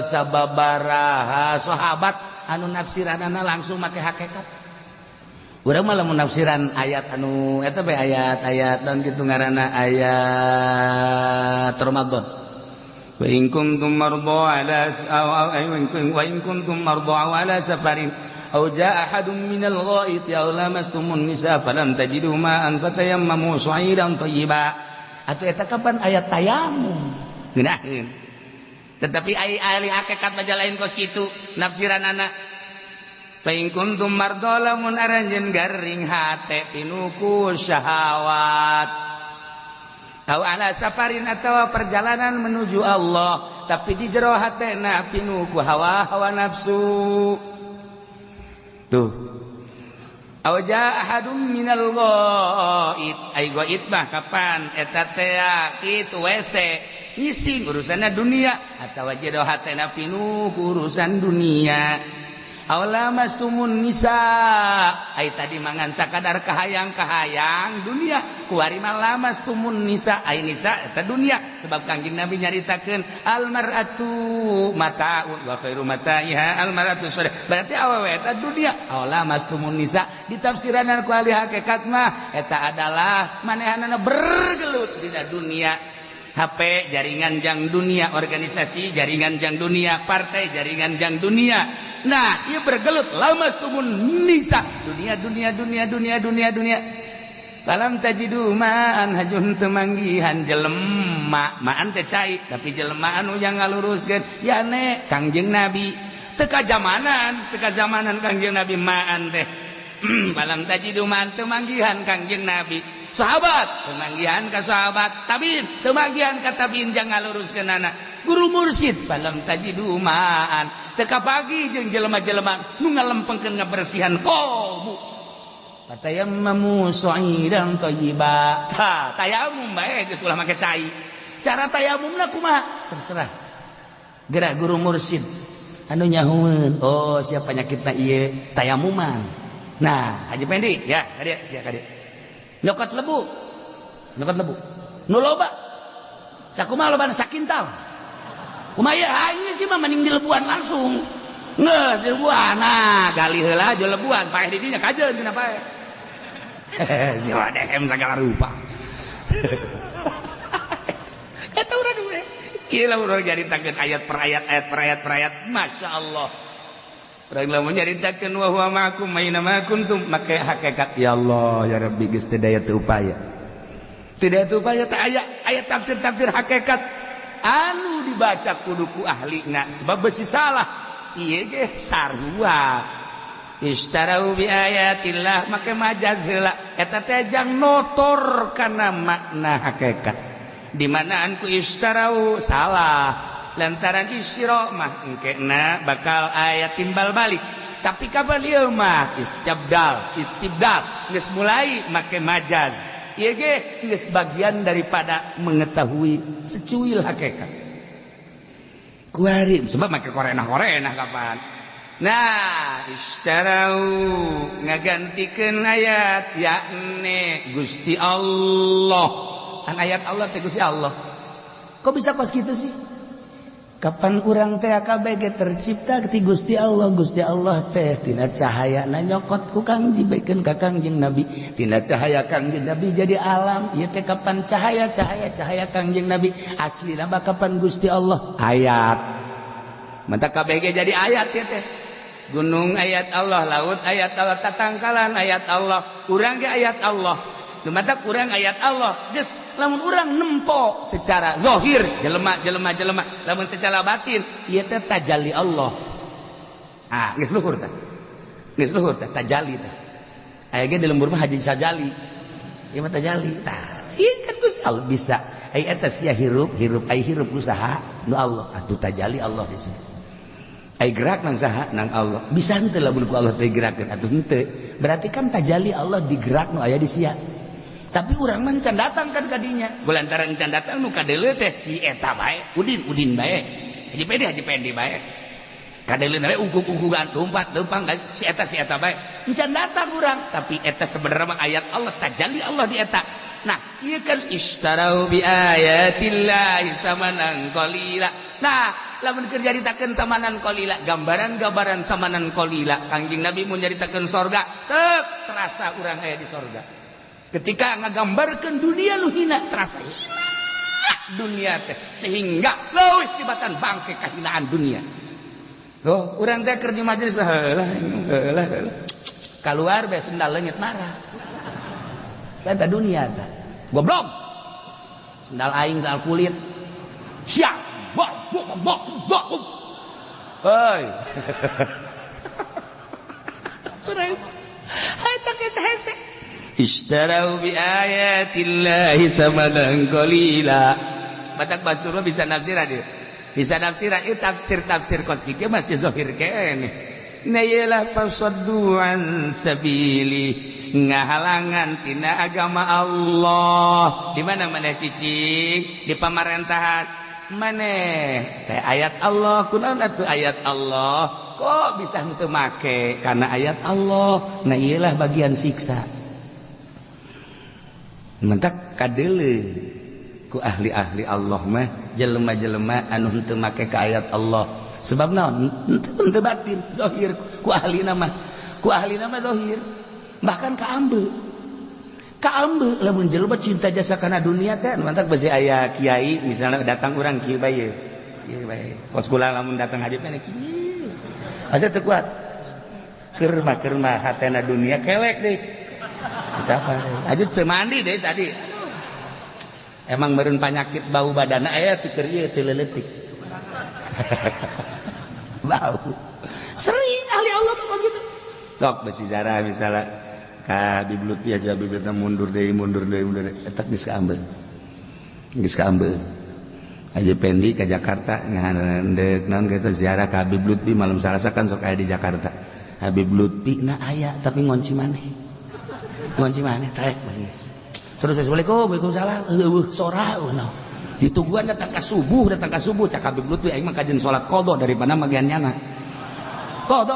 sababaraha sahabat anu nafsiranana langsung make hakikat urang mah lamun nafsiran ayat anu eta bae ayat non kitu ngaranna ayat Ramadan wa in kuntum marḍā 'alā safarin aw jaa'a ahadun minal ghaa'iti aw lamastumun nisaa falam tajidū ma'an fatayammamu sha'iran thayyiban atuh eta kapan ayat tayamum ngeunaheun tetapi ahli hakikat mah lain kos kitu nafsiranana fa in kuntum marḍā lamun aranjeun garing hate pinuku syahawat Au ala safarin atau perjalanan menuju Allah tapi di jero hatena pinuku hawa nafsu tuh au jaa ahadum minal ghaid ai ghaid mah kapan eta teh kitu WC ngisi urusanna dunia atawa jero hatena pinuku urusan dunia aula mastumun nisa ai tadi mangan sakadar kahayang dunia kuari malamas tumun nisa ai nisa eta dunia sebab Kangjeng Nabi nyaritakeun al mar'atu mata'un wa khairu mata'iha al mar'atu berarti awewe eta dunia aula mastumun nisa ditafsiran ku ahli hakikat mah eta adalah manehanana bergelut dina dunia HP jaringan jang dunia organisasi jaringan jang dunia partai jaringan jang dunia nah ia bergelut lamas tumun nisa dunia dalam tajidu ma'an hajun temanggihan jelema ma'an teh cai tapi jelema anu yang ngaluruskeun ya ne Kangjeng Nabi teka zamanan Kangjeng Nabi ma'an teh balam tajidu ma'an temanggihan Kangjeng Nabi sahabat temanggihan ka sahabat, tabiin temanggihan ka tabiin, jangan luruskeun anak guru mursyid falam tajidu ma'an, teka pagi jeung jelema-jelema nu ngalempengkeun ngabersihan qalbu, fatayammamu sa'idan thayyiba. Tayamum bae geus ulah make cai. Cara tayamumna kumaha terserah, gerak guru mursyid anu nyahueun, oh siapa penyakitna ieu tayamuman. Nah Haji Pendi ya kadia sia kadia nyokot lebu nu loba sakumaha lobana sakintal kumaha aing sih mah mending dilebuan langsung ngeuh dilebuan. Nah gali heula aja lebuan paeh di dinya kajeun tina paeh si wadehem sagala rupa eta urang we ieu lah urang nyaritakeun ayat per ayat Masya Allah. Urang lamun nyaritakeun wa huwa ma'akum aina ma kuntum, make hakikat ya Allah ya Rabbi geus teu daya teu upaya. Teu daya teu upaya teh aya ayat tafsir hakikat anu dibaca kudu ku ahlina sebab besi salah. Ieu ge sarua. Istarau bi ayatillah make majaz heula eta teh jang notor kana makna hakikat. Di manaan ku istarau salah. Lantaran isyra mah engkena bakal ayat timbal balik, tapi kapan ieu mah istibdal geus mulai make majaz. Ieu ge geus bagian daripada mengetahui secuil hakikat. Kuari sebab make korenah kapan. Nah, istarau ngagantikeun ayat yakni Gusti Allah. An ayat Allah teh Gusti Allah. Kok bisa pas gitu sih? Kapan urang teh AKBG tercipta ti Gusti Allah teh tina cahayana nyokot ku Kang dibikeun ka Kangjeng Nabi, tina cahaya Kangjeng Nabi jadi alam. Ieu teh kapan cahaya Kangjeng Nabi aslina mah kapan Gusti Allah ayat. Manta KBG jadi ayat ieu teh. Gunung ayat Allah, laut ayat Allah, tatangkalan ayat Allah, urang ge ayat Allah. Mata kurang ayat Allah geus lamun urang nempo secara zahir jelema lamun secara batin ieu teh tajalli Allah. Ah geus luhur tah tajalli tah aya ge di lembur mah haji sajali ieu mah tajalli tah ieu kan Gusti Allah bisa ai eta sia hirup ai hirup usaha nu Allah atuh tajalli Allah di sini ai gerak nang saha nang Allah bisa henteu lamun ku Allah teh gerakeun atuh henteu berarti kan tajalli Allah digerak nu aya di sia. Tapi urang mah can datang kan kadinya. Kulantaran can datang nu kadeuleu teh si eta bae, udin bae. Haji Pendi bae. Kadeuleu bae ungkung-ungkungan leumpang si eta bae. Can datang urang, tapi eta sebenarnya mah ayat Allah, tajalli Allah di eta. Nah, ieu kan istarau bi ayatillahi tamanan qalila. Nah, lamun keur nyaritakeun tamanan qalila, gambaran tamanan qalila. Kangjeng Nabi mun nyaritakeun sorga, teu terasa urang aya di sorga. Ketika ngagambarkan dunia lu hina terasa hina dunia teh sehingga leuwih tibatan bangke kahinaan dunia. Loh, urang teh keur di majelis heulah kaluar bae sendal leungit marah. Eta dunia teh. Goblok. Sendal aing sendal kulit. Siap. Bok. Hei. Urang eta kita hese. Istarau bi ayatillahi tamanan qalila. Batak Bastur bisa nafsiran dia. Bisa nafsiran itu tafsir kosmiknya masih zahir kene. Nayalah fasaddu an sabili ngahalangan tina agama Allah. Di mana cicing? Di pamarantahan maneh teh ayat Allah kunaon atuh ayat Allah kok bisa henteu make karena ayat Allah. Nah iyalah bagian siksa. Mentak kadeuleu ku ahli-ahli Allah mah jelema-jelema anu henteu make ka ayat Allah. Sebab naon? Henteu batin, zahir ku ahlina mah zahir. Bahkan kaambe lamun jelema cinta jasa kana dunia teh mentak besi aya kiai misalnya datang urang kieu bae. Kieu bae. Pos kula lamun datang haji teh kieu. Asa teu kuat. Keur mah hatena dunia kelek deui. Kita apa? Aja teu mandi deh tadi. Emang meureun penyakit bau badana aya teu keur ieu teu leuletik. Bau. Sering ahli Allah begitu. Tok besi Zara misalnya ka Habib Lutfi aja Habib Lutfi mundur deui eta geus kaambeun aja pendi ke Jakarta ngandeuk naon kitu ziarah ka Habib Lutfi malam Salasa kan sok aya di Jakarta Habib Lutfi na aya tapi ngonci maneh trek bangis terus assalamualaikum waalaikumsalam eueuh sora no ditungguan datang ka subuh cak Habib Lutfi aing mah kajen salat qada daripada magian nyana qada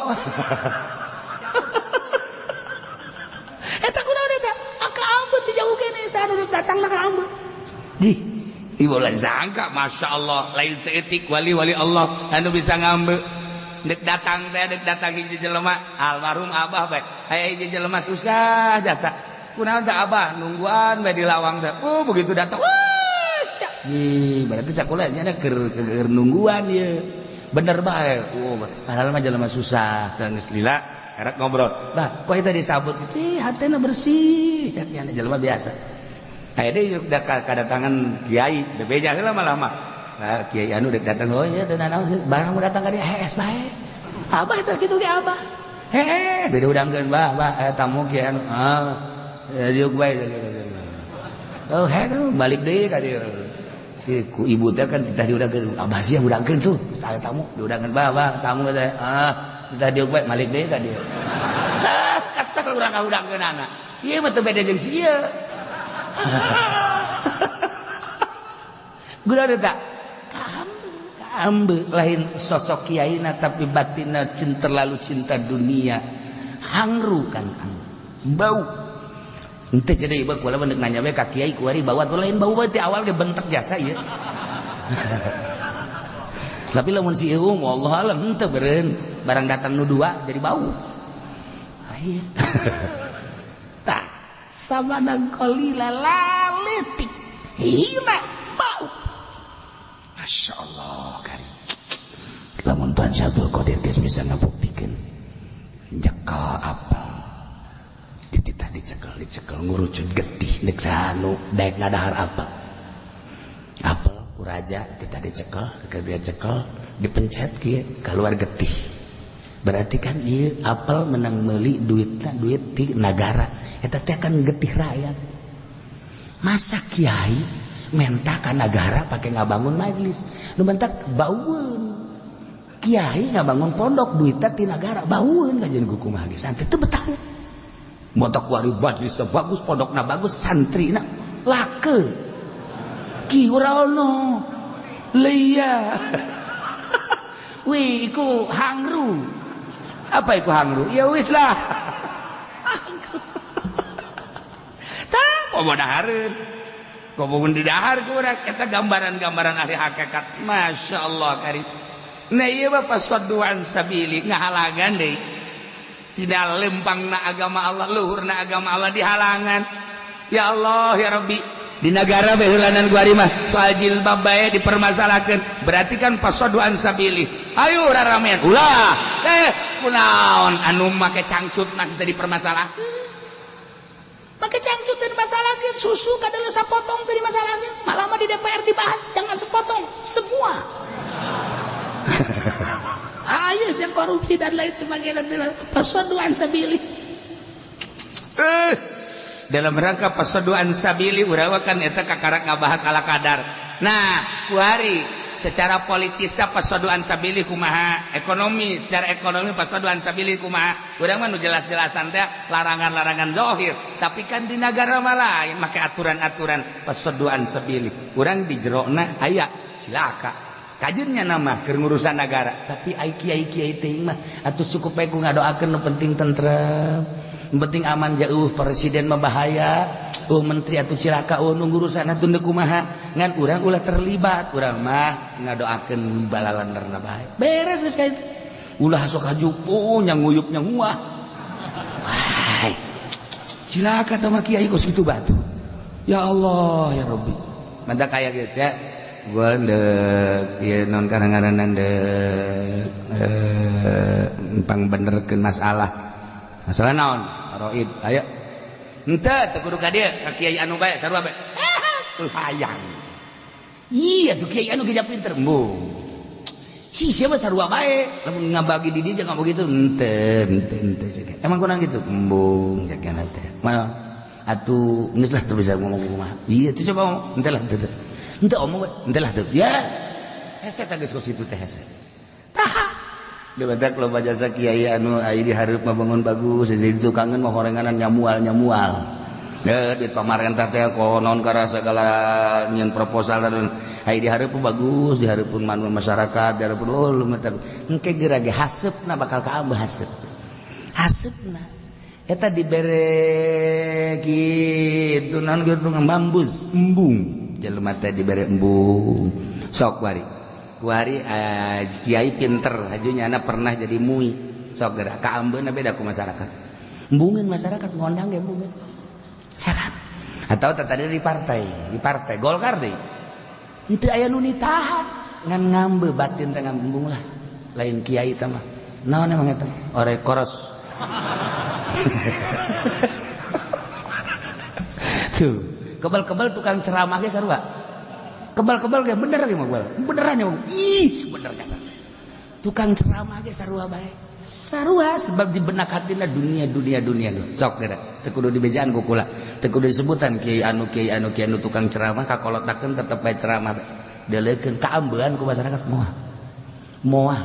eta kunaon eta ka ambet dijauhkeun saha nu datang ka ambet di ieu lah sangka masyaallah lain saeutik wali-wali Allah anu bisa ngambe dek datang hiji jelema almarhum abah bae aya hiji jelema susah jasa kunaon teh abah nungguan bae di lawang teh begitu datang berarti cakulanya ada keur nungguan ya bener bae padahal mah jelema susah geus lila erek ngobrol bah poe tadi disabut hatena bersih saknya jelema biasa aya deui kadatangan kiai bebeja heula lama nah kiai anu dek datang ya teu naon barang mau datang ka dia hees bae abah eta kitu ge abah beda udangkeun bah tamu kiai anu diuk bae balik deui ka dieu ku ibu teh kan titah diudangkeun abah sia udangkeun tuh saya tamu diudangkeun bah tamu teh titah diuk bae malik deui ka dieu kasar urang ngaudangkeun anak ieu mah teu beda jeung si ieu gula eta kaambe lain sosok kiaina tapi batinna terlalu cinta dunia hangru kan bau ente jadi ieu kula mendek nanya we ka kiai kuari bawa tuh lain bau bae ti awal ge bentek jasa ieu tapi lamun si eung wallah alam henteu beureun barang datang nu dua jadi bau aya tah sabana qalila laletik hina bau masyaallah kan lamun Tuhan Syabul Qadir geus bisa ngabuktikeun nyekel apel dititah dicekel ngurucut getih nek sanu daek ngadahar apel ku raja titah dicekel kegedean cekel dipencet kieu keluar getih berarti kan ieu apel menang meuli duit ti nagara eta teh kan getih rakyat masa kiai menta ka nagara pake ngabangun majelis nu mentak baueun kiai ngabangun pondok duitna ti nagara baueun kajen kumaha ge santri teu betah motok wari majelisna bagus pondokna bagus santrina lake kiuralno leuya wih iku hangru apa iku hangru ya wis lah tah dahareun komo didahar ku urang eta gambaran-gambaran ahli hakikat masyaallah karim nah ieu mah fasadduan sabili ngahalangan deui tidak lempangna agama Allah luhurna agama Allah dihalangan ya Allah ya Rabbi di negara behulanan guari mah soal jilbab bae dipermasalahkeun berarti kan fasadduan sabili ayo raramean ulah kunaon anu make cangcutna kita dipermasalahkeun make cangcut teh dimasalahkeun susu kadang sapotong teh dimasalahkeun malah mah di DPR dibahas jangan sepotong semua ayo sih korupsi dan lain sebagainya fasadduan sabili dalam rangka fasadduan sabili urang kan eta kakarak ngabahas ala kadar nah kuari secara politisnya fasadduan sabili kumaha ekonomi secara ekonomi fasadduan sabili kumaha urang mah nu jelas-jelasan teh larangan-larangan zahir tapi kan di negara mah lain make aturan-aturan fasadduan sabili urang di jerona aya cilaka kajennya nama keur ngurusan negara tapi ai kiai-kiai teh mah atuh cukup bae ku ngadoakeun nu penting tentrem nu penting aman jauh presiden mah bahaya menteri atuh cilaka nu urusan atuh teu kumaha ngan urang ulah terlibat urang mah ngadoakeun balalanderna bae beres geus kitu ulah sok hajupu nya nguyup nya nguah wah cilaka teh mah kiai geus kitu batu ya Allah ya Rabbi manda kaya kitu ya gua ndek ieu non kadang-kadang ndek pangbenerkeun masalah naon roid ayo henteu teu kudu ka dieu ka kiai anu bae sarua bae teu hayang iya tuh kiai anu geja pinter siapa sarua bae lamun ngabagi di dia jangan begitu ente emang kurang gitu embung jakeana teh mah atuh geus lah teu bisa ngomong kumaha iya teu coba ngomong ente lah teu ente omong we ente lah teu ya hese teh geus ku situ teh hese tah debadak loba jasa kiai anu aya di hareup mah bangun bagus jadi tukangan mah horenganan nyamual ya duit pamarentah teh konon kara segala nyeun proposal dan aya di hareup bagus di hareup manu masyarakat di hareup lumater engke geura ge haseupna bakal ka abah haseupna eta dibere kitu naon kitu ngambus embung jelema teh dibere embung sok kuari kiai pinter hajunyana pernah jadi mui sok geura ka ambeuna beda ku masyarakat embungeun masyarakat ngondang ge embungeun heran atau tadi di partai Golkar deh itu aya nu nitahan ngan ngambe batin teh ngambung lah lain kiai teh mah naon emang eta ore koros tuh kebal tukang ceramah ge sarua kebal ge bener ge mah beneran ya ih bener kasar tukang ceramah ge sarua bae sarua sebab di benak hatina dunia sok geura teu kudu dibejaan ku kula teu kudu disebutan kiai anu tukang ceramah kakolotakeun tetep bae ceramah deleukeun kaambean ku masyarakat moal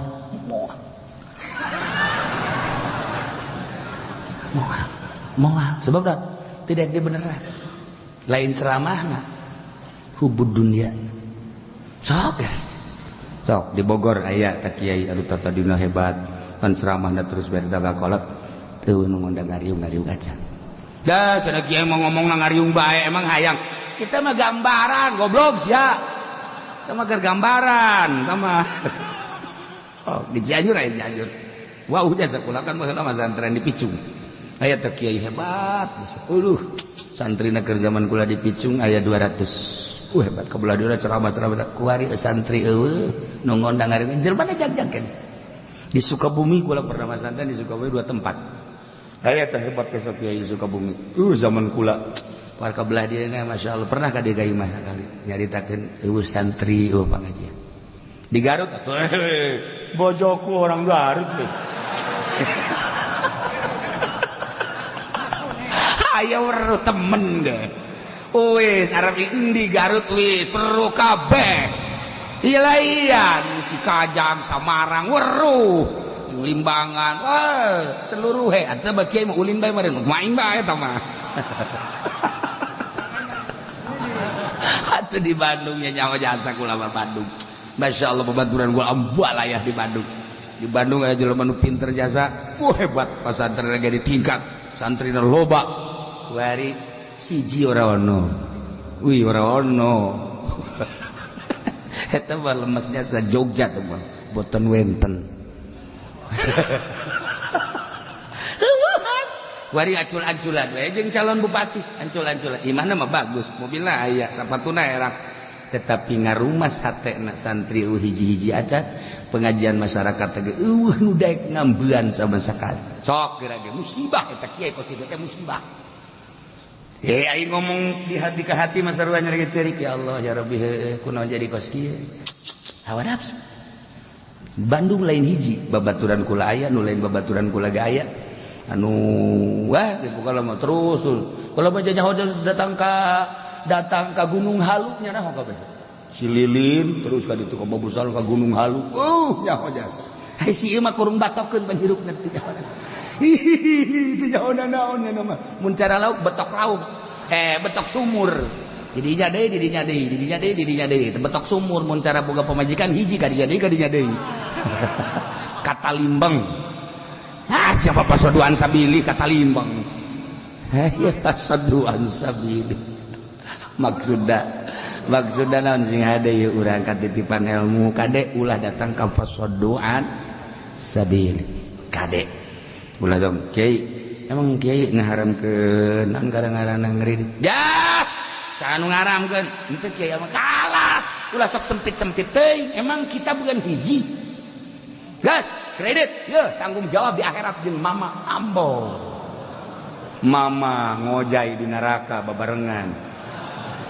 sebab tidak dibeneran lain ceramahna hubud dunia sok di Bogor aya tak kiai anu tata dina hebat kan ceramahna terus berdaga kolot teu nu ngundang ngariung acan dah cenah kiai mau ngomong na ngariung bae emang hayang kita mah gambaran goblok sia kita mah gambaran sama oh di Cianjur wah udah sekolah kan mah santren di Picung aya teh kiai hebat 10 santrina keur zaman kula di Picung aya 200 hebat kabelah dia ceramah kuari santri eueuh nu ngondang ngariung jelema jag-jag keneh di Sukabumi kula pernah masantren di Sukabumi 2 tempat aya teh hebat ke kiai di Sukabumi zaman kula warga belah dia masya Allah pernah ka dia gai mah kali nyaritakeun eueuh santri eueuh pangajian di Garut atuh bojoku orang Garut teh aya weruh temen ge wis arep di Garut wis weruh kabeh Ilaian si Kajang Samarang weruh Limbangan seluruh atuh bagi mah ulin bae meureun main bae eta mah atuh di Bandung nya nyawa jasa kula Bandung masyaallah babaturan gua ambal aya di Bandung aya jelema nu pinter jasa hebat pasantren ge ditingkat santrina loba kuari siji ora ono eta mah lemesnya sa Jogja tuh mah boten wenten wari acul-aculan we jeung calon bupati ancul-anculan imahna mah bagus mobilna aya sapatuna erak tetapi ngarumas hatena santri hiji-hiji acan pengajian masyarakat teh nu daek ngambean sama sakali cok kira ge musibah eta kiai kos kitu teh musibah aing ngomong di hati ke hati mah sarua nyari cerik ya Allah ya Rabbi kunaon jadi kos kieu hawa nafsu Bandung lain hiji babaturan kula aya nu lain babaturan kula ge aya anu wah geus pokona mah terus kalau mah jajah datang ka Gunung Halu nya naon kabeh Cililin terus ka ditu ka Babusal ka Gunung Halu nyaho jasa ai si ieu mah kurung batokeun ban hirupna teh itu jauhna naon nya mah mun cara lauk betok sumur didinya deui betok sumur mun cara boga pamajikan hiji ka dinya deui kata limbang siapa pasoduan sabili kata limbang ya pasoduan sabili maksudna naon sing hade ye urang katitipan ilmu kade ulah datang ka pasoduan sabili kade ulah dong kiai emang kiai ngaharamkeun naon ngaranna ngeureun ya saanu ngaharamkeun henteu kiai mah kalah ulah sok sempit-sempit teuing emang kita bukan hiji gas kredit ye tanggung jawab di akhirat jeung mama ambo mama ngojai di neraka babarengan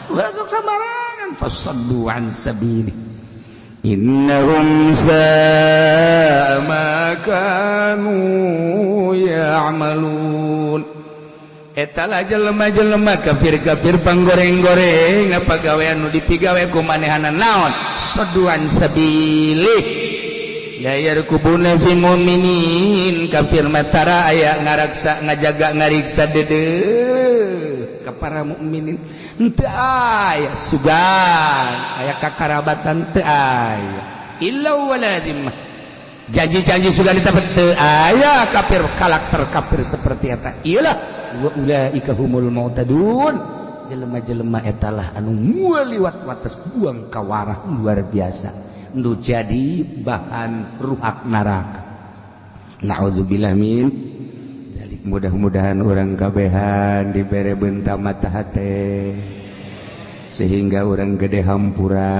ulah sok sambarangan fasadduan sabili innahum sama kanu ya'malun. Eta lah jelema-jelema kafir-kafir panggoreng-goreng ngapagawean nu dipigawe ku manehanna naon saduan sabilih ya yarkubuna fi mu'minin kafir matara aya ngaraksa ngajaga ngariksa deudeuh ka para mukminin henteu aya sugan aya kakarabatan teu aya illa waladim janji-janji sudah ditepet teu aya kafir karakter kafir seperti eta iyalah wa ulaika humul mu'tadun jelema-jelema etalah anu moal liwat wates buang kawarah luar biasa nu jadi bahan ruhak neraka naudzubillah min dalik. Mudah-mudahan orang kabehan dibere benta mata hate sehingga orang gede hampura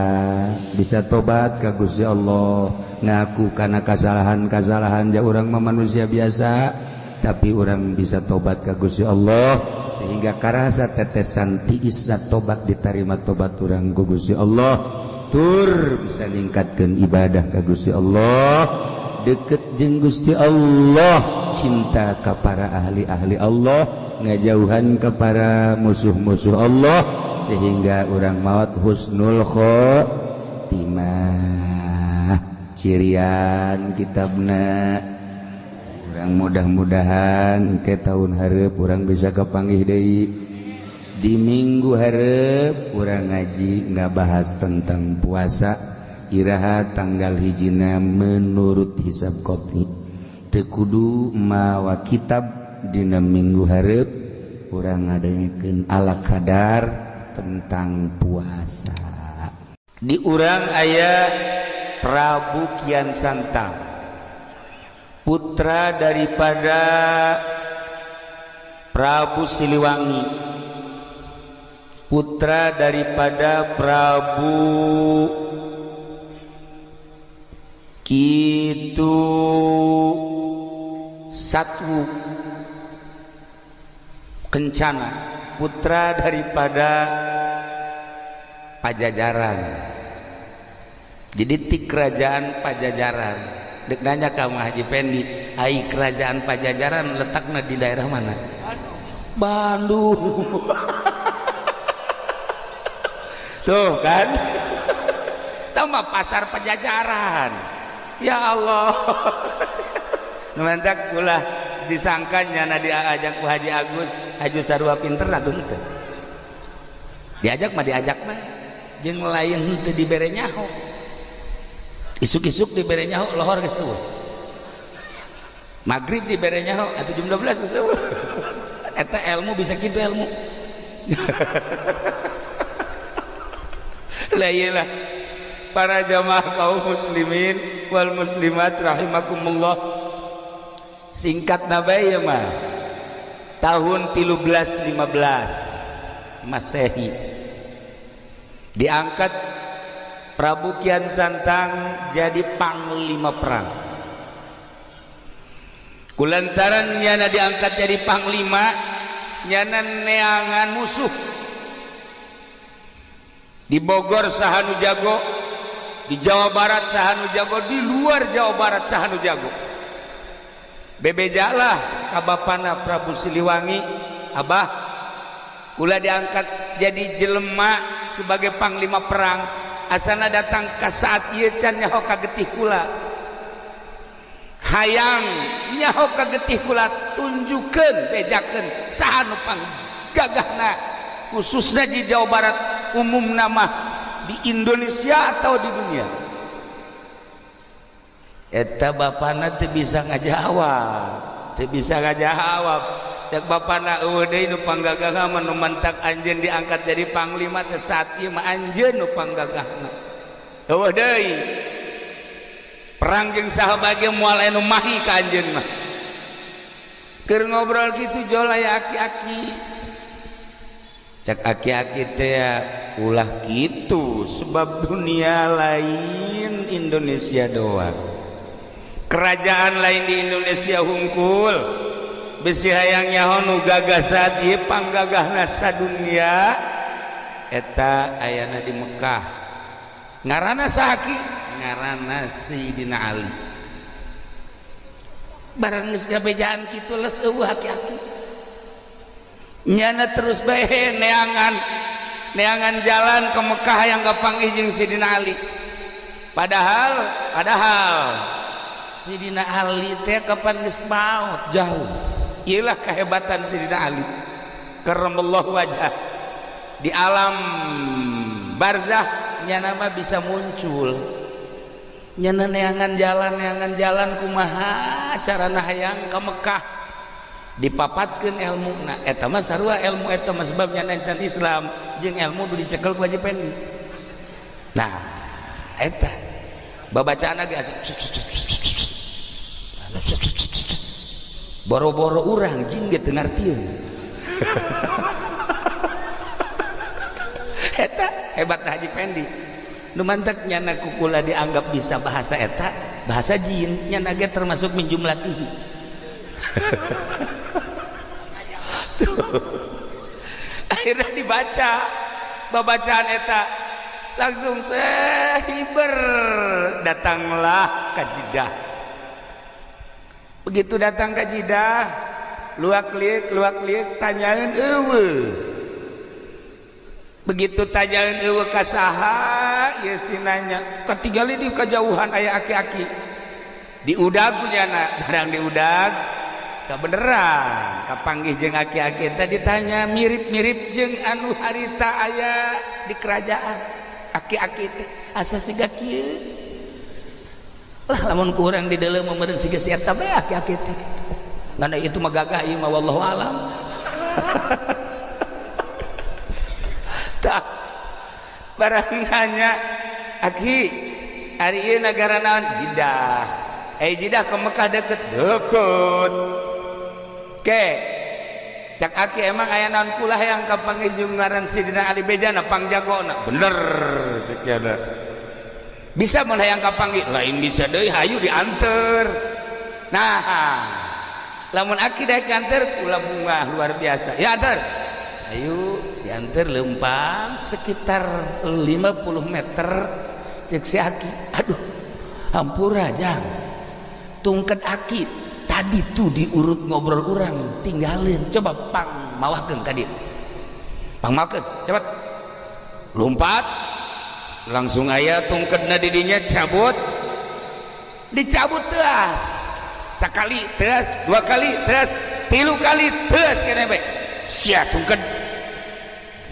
bisa tobat ka Gusti Allah ngaku kana kasalahan-kasalahan ja urang mah manusia biasa tapi orang bisa tobat ka Gusti Allah sehingga karasa tetesan tiisna tobat diterima tobat orang ku Gusti Allah tur bisa ningkatkeun ibadah ka Gusti Allah deket jeung Gusti Allah cinta ka para ahli-ahli Allah ngajauhan ka para musuh-musuh Allah sehingga orang maut husnul khotimah cirian kitabna. Mudah-mudahan ke tahun hareup urang bisa kepanggih deui di minggu hareup urang ngaji ngabahas tentang puasa iraha tanggal hijina menurut hisab qot'i teu kudu mawa kitab dina minggu hareup urang ngadengekeun ala kadar tentang puasa. Di urang aya Prabu Kian Santang putra daripada Prabu Siliwangi, putra daripada Prabu Kitu Satwu Kencana, putra daripada Pajajaran. Jadi di kerajaan Pajajaran. Dek nanya kamu Haji Pendi, ai kerajaan Pajajaran letaknya di daerah mana? Bandung. Tuh kan? Tama pasar Pajajaran. Ya Allah. Numantak ulah disangkanya na diajak ku Haji Agus, Haji Sarua pinter atuh teu. Diajak mah diajak mah. Jeung lain teu dibere nyaho. Isuk-isuk dibere nyaho lohor geus eueuh. Magrib dibere nyaho atuh jam 12 geus eueuh. Eta ilmu bisa kitu ilmu. Lah iyalah para jamaah kaum muslimin wal muslimat rahimakumullah. Singkatna bae ya mah. Tahun 1315 Masehi diangkat Prabu Kian Santang jadi panglima perang. Kulantaran nyana diangkat jadi panglima, nyana neangan musuh. Di Bogor sahanu jago, di Jawa Barat sahanu jago, di luar Jawa Barat sahanu jago. Bebejalah kabapana Prabu Siliwangi, abah, kula diangkat jadi jelema sebagai panglima perang. Asana datang ke saat ieu can nyaho ka getih kula hayang nyaho ka getih kula tunjukkeun bejakeun saha nu panggagahna khususna di Jawa Barat umumna mah di Indonesia atau di dunia. Eta bapana teu bisa ngajawab, teu bisa ngajawab. Cek bapana eueuh deui nu panggagahna mah nu mantak anjeun diangkat jadi panglima teh saat ieu mah anjeun nu panggagahna. Eueuh deui. Perang jeung saha bage moal anu mahi ka anjeun mah. Keur ngobrol kitu jol aya aki-aki. Cek aki-aki teh ulah kitu sebab dunia lain Indonesia doang. Kerajaan lain di Indonesia hungkul. Besi hayang nyaho nu gagasan ieu panggagahna sadunya eta ayana di Mekah Ngaranna sahaki, ngaranna Sayyidina Ali. Barang geus gabejaan kitu les eueuh aki-aki. Nyana terus bae neangan jalan ke Mekah yang gapanggih jeung Sayyidina Ali. Padahal Sayyidina Ali teh kapan geus maot jauh. Iyalah kehebatan Sayyidina Ali. Karramallahu wajhah. Di alam barzah nyana mah bisa muncul. Nyana neangan jalan kumaha carana hayang ka Mekah. Dipapatkeun ilmuna eta mah sarua ilmu eta mah sebab nyana encan Islam jeung ilmu du dicekel ku Haji Pendi. Nah, eta babacaan ge boro-boro urang jing ge teu ngartieun. Eta hebat Haji Pendi. Nu mantep nyana kukula dianggap bisa bahasa eta, bahasa jin nyana ge termasuk min jumlatihi. Akhirnya dibaca babacaan eta langsung sehiber datanglah ka Jidah. Begitu datang ke Jidah luak-liuk tanyaeun eueuh. Begitu tanyaeun eueuh ka saha ieu sinanya katinggali di kajauhan aya aki-aki diudag nyana barang diudag kebeneran kapanggih jeung aki-aki tadi ditanya mirip-mirip jeung anu harita aya di kerajaan aki-aki teh asa siga kieu lah lamun ku urang di deuleu meureun siga si eta bae aki-aki teh ngana itu mah gagah ieu mah wallahu alam. Tah barang nanya aki ari ieu nagara naon Jidah. Jidah ke Mekah deket Oke, cak aki emang aya naon kulah yang kapanggih jeung ngaran Sayyidina Ali bejana pangjagona. Bener cek yana. Bisa mun hayang kapanggih, lain bisa deui hayu dianter. Nah, lamun aki daek nganter kula bunga luar biasa. Ya anter. Ayo dianter lempang sekitar 50 meter cek si aki. Aduh, hampura jang. Tungked aki tadi tuh diurut ngobrol orang tinggalin coba pang mawahkeun ka dieu pang mawahkeun cepet lompat langsung aya tungkedna di dinya cabut dicabut teas sakali teas dua kali teas tilu kali teas keneh bae sia tungked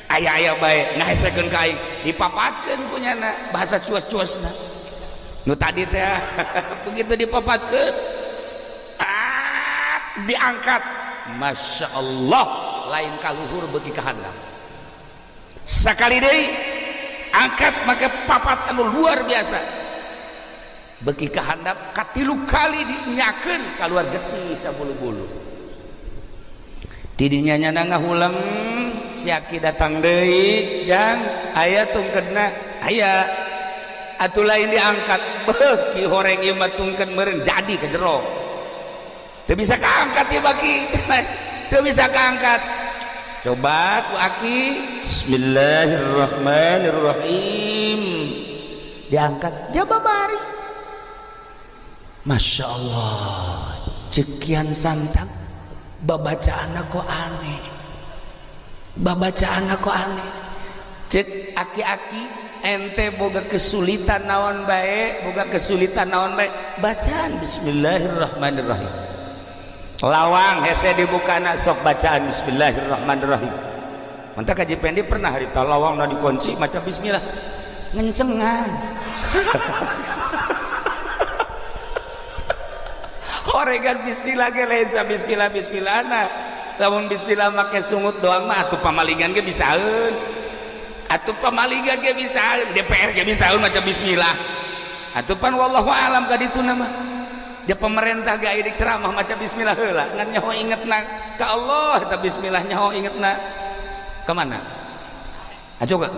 aya bae ngahesekeun ka aing dipapatkeun ku nyana bahasa cuas-cuasna nu tadi teh begitu dipapatkeun diangkat Masya Allah lain kaluhur bagi kehandap sekali deui angkat make papat anu luar biasa bagi kehandap katilu kali dinyakeun keluar getih sabulu-bulu didinya nyana ngahulang si aki datang deui jang aya tungkedna aya atuh lain diangkat beuh ki horeng ieu mah tungkeun meureun jadi ke jero teu bisa kaangkat ya bagi teu bisa kaangkat coba ku aki bismillahirrahmanirrahim diangkat jababari Masya Allah cekian santang babacaanna kok aneh babacaanna kok aneh cek aki-aki ente boga kesulitan naon bae bacaan bismillahirrahmanirrahim lawang hese dibukana sok bacaan bismillahirrahmanirrahim mantap Haji Pendi pernah harita lawang na dikunci maca bismillah ngencengan horegan bismillah ge lain sa bismillah lamun bismillah make sungut doang mah atuh pamalingan ge bisaeun DPR ge bisaeun maca bismillah atuh pan wallahu alam ka ditu mah dia pemerintah gak idik ceramah maca bismillah heula ngan nyaho ingetna ka Allah eta bismillah nyaho ingetna ka mana coba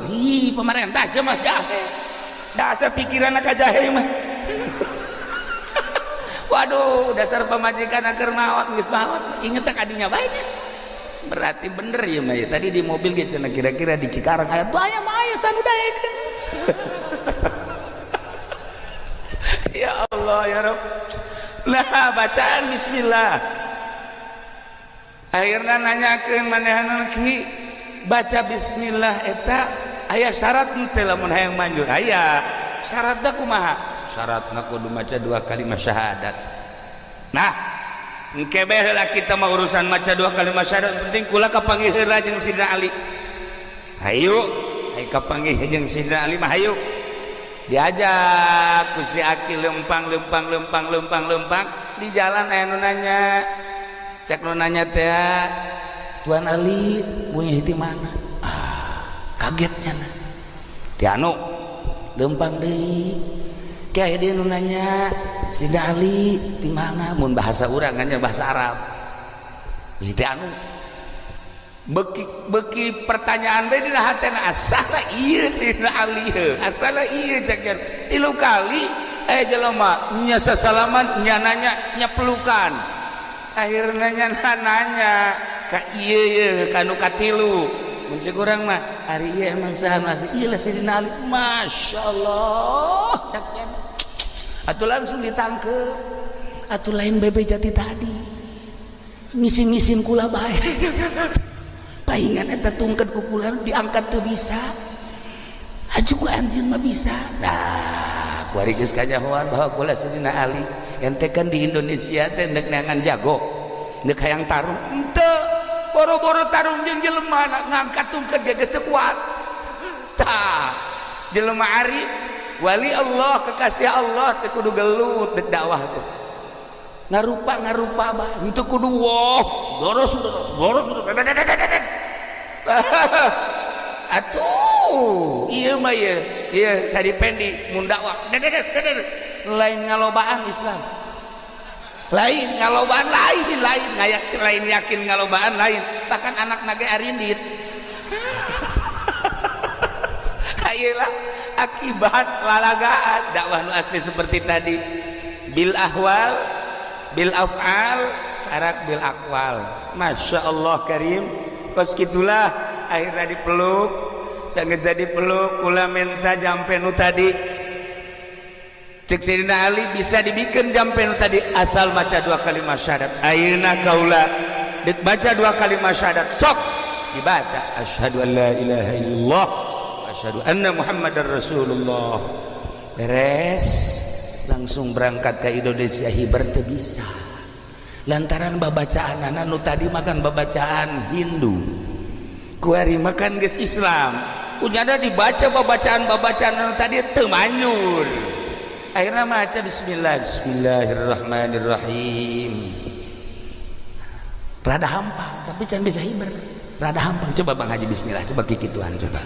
pemerintah sia mah jahe dasar pikiranna ka jahe mah waduh dasar pemajikan keur maot geus maot inget ka dinya bae nya berarti bener ya mah tadi di mobil ge cenah kira-kira di Cikarang aya tuh aya mah aya sanudaekeun Allah ya Rabb. Nah bacaan bismillah akhirnya nanyakeun manehna ki baca bismillah eta aya syarat teu lamun hayang manjur aya syaratna kumaha syaratna kudu maca 2 kalimat syahadat. Nah engke bae heula kita mah urusan maca 2 kalimat syahadat penting kula kapanggih heula jeung Sidina Ali. Hayu ai kapanggih jeung Sidina Ali mah hayu diajak ku si Aki lempang di jalan aya nu nanya cek nu nanya teh Tuan Ali punya di mana kagetnya na ti anu lempang deui ki aya dia nu nanya Sidina Ali di mana mun bahasa urang nya bahasa Arab ti anu beki pertanyaan bae dina hatena asal ieu Sidina Ali asal ieu cek 3 kali jelema nya sasalaman nya nanya nya pelukan akhirna nya nanya ka ieu ye kanu katilu mun cek urang mah ari ieu emang saha masih ieu Sidina Ali masyaallah cek atuh langsung ditangkep atuh lain bebe jati tadi ngisin-ngisin kula bae paingan eta tungked ku kula diangkat teu bisa aju ku anjeun mah bisa. Nah ku ari geus kajahoan bahwa kula Sidina Ali ente kan di Indonesia teh neuk neangan jago neuk hayang tarung henteu boro-boro tarung jeung jelema ngangkat tungked geus teu kuat tah jelema arif wali Allah kekasih Allah teu kudu gelut deuk dakwah teh ngarupa bah henteu kudu woh boros atuh ieu mah ieu tadi pendi mun dakwah lain ngalobaan Islam lain ngalobaan lain ngayak lain yakin ngalobaan lain bahkan anak nage arindit ayeuna akibat lalagaan dakwah nu asli seperti tadi bil ahwal bil af'al karak bil aqwal. Masya Allah karim kos gitulah akhirnya dipeluk sangat dipeluk kula minta jampe nu tadi cek Sidina Ali bisa dibikin jampe nu tadi asal baca 2 kalimat syahadat ayeuna kaula dik baca 2 kalimat syahadat sok dibaca asyhadu an la ilaha illallah wa asyhadu anna muhammadar rasulullah beres langsung berangkat ke Indonesia hibar teu bisa lantaran babacaan anak nu tadi makan babacaan Hindu kuari makan geus Islam unyana dibaca babacaan anu tadi teu manyur akhirnya maca bismillahirrahmanirrahim rada hampang tapi can bisa hibar rada hampang coba Bang Haji bismillah coba kikituan coba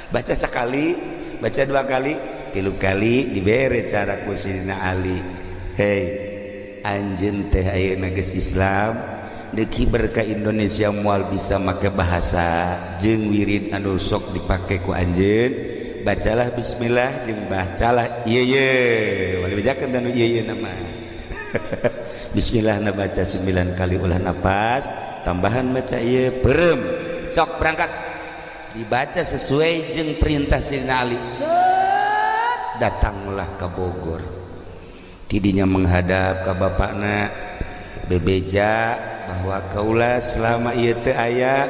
baca sekali baca 2 kali 3 kali dibere cara ku Sidina Ali hei anjeun teh ayeuna geus Islam deuk hiber ka Indonesia moal bisa make bahasa jeung wirid anu sok dipake ku anjeun bacalah bismillah jeung bacalah ieu wali bejakeun anu ieu nama bismillah na baca 9 kali ulah napas tambahan baca ieu beureum sok berangkat dibaca sesuai jeung perintah Sidina Ali datanglah ke Bogor tidinya menghadap ke bapakna bebeja bahwa kaula selama ieu teu aya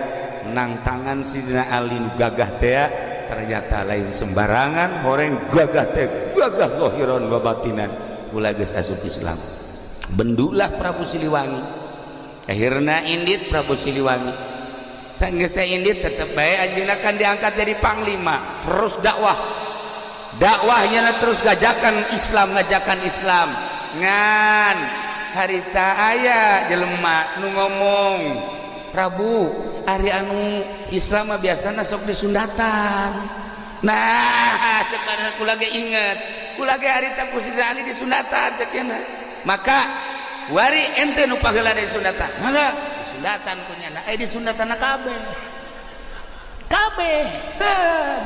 nang tangan Sidina Ali nu gagah teh ternyata lain sembarangan horeng gagah teh gagah zahiran wa batinan kula geus asup Islam bendulah Prabu Siliwangi akhirna indit Prabu Siliwangi geus indit tetep bae anjeunna kan diangkat jadi panglima terus dakwahnya terus ngajakan Islam ngan harita aya jelema nu ngomong Prabu ari anu Islam mah biasana sok disundatan nah ceuk kula ge inget kula ge harita ku Sidina Ali disundatan ceuk maka wari ente nu paheula disundatan mangga disundatan kunyana disundatan kabeh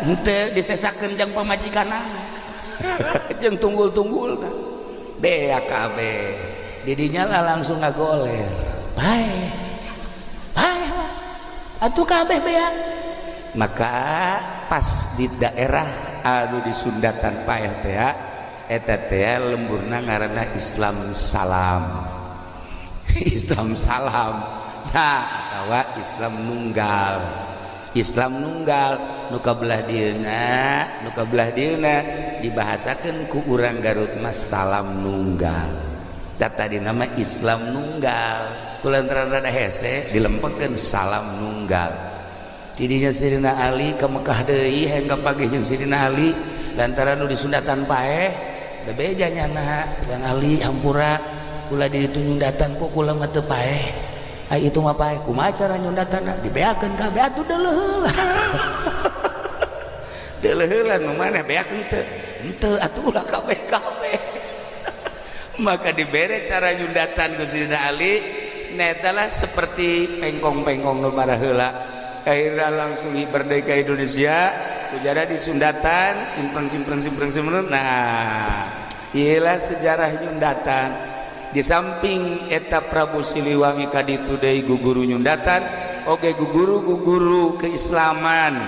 henteu disesakeun jeung pamajikanna jeung tunggul-tunggulna bea kabeh didinya lah langsung ngagoler bae atuh kabeh bea maka pas di daerah anu di Sundatan paeh teh eta teh lemburna ngaranna Islam Salam. Islam Salam. Nah, atawa Islam Nunggal. Islam Nunggal nu kabelah dieuna dibahasakeun ku urang Garut mas Salam Nunggal. Tadi nama Islam Nunggal. Kulantaran rada hese dilempengkeun Salam Nunggal. Tidinya Sidina Ali ka Mekah deui hengga pagih jeung Sidina Ali lantaran nu di Sundatan paeh bebeja nyana yang Ali hampura kula di ditu nyundatan kok kula mah teu paeh. Ai itu mah paeh kumaha cara nyundatanna dibeakeun kabeh atuh deuleuh heula. Deuleuh heula nu maneh beakeun teu? Henteu atuh ulah kabeh-kabeh. Maka dibere cara nyundatan ku Sidina Ali netalah seperti pengkong-pengkong nu marah heula. Akhirnya langsung merdeka Indonesia kujara di Sundatan simpen. Nah inilah sejarah nyundatan. Di samping eta Prabu Siliwangi kaditu deui guguru nyundatan oge guguru keislaman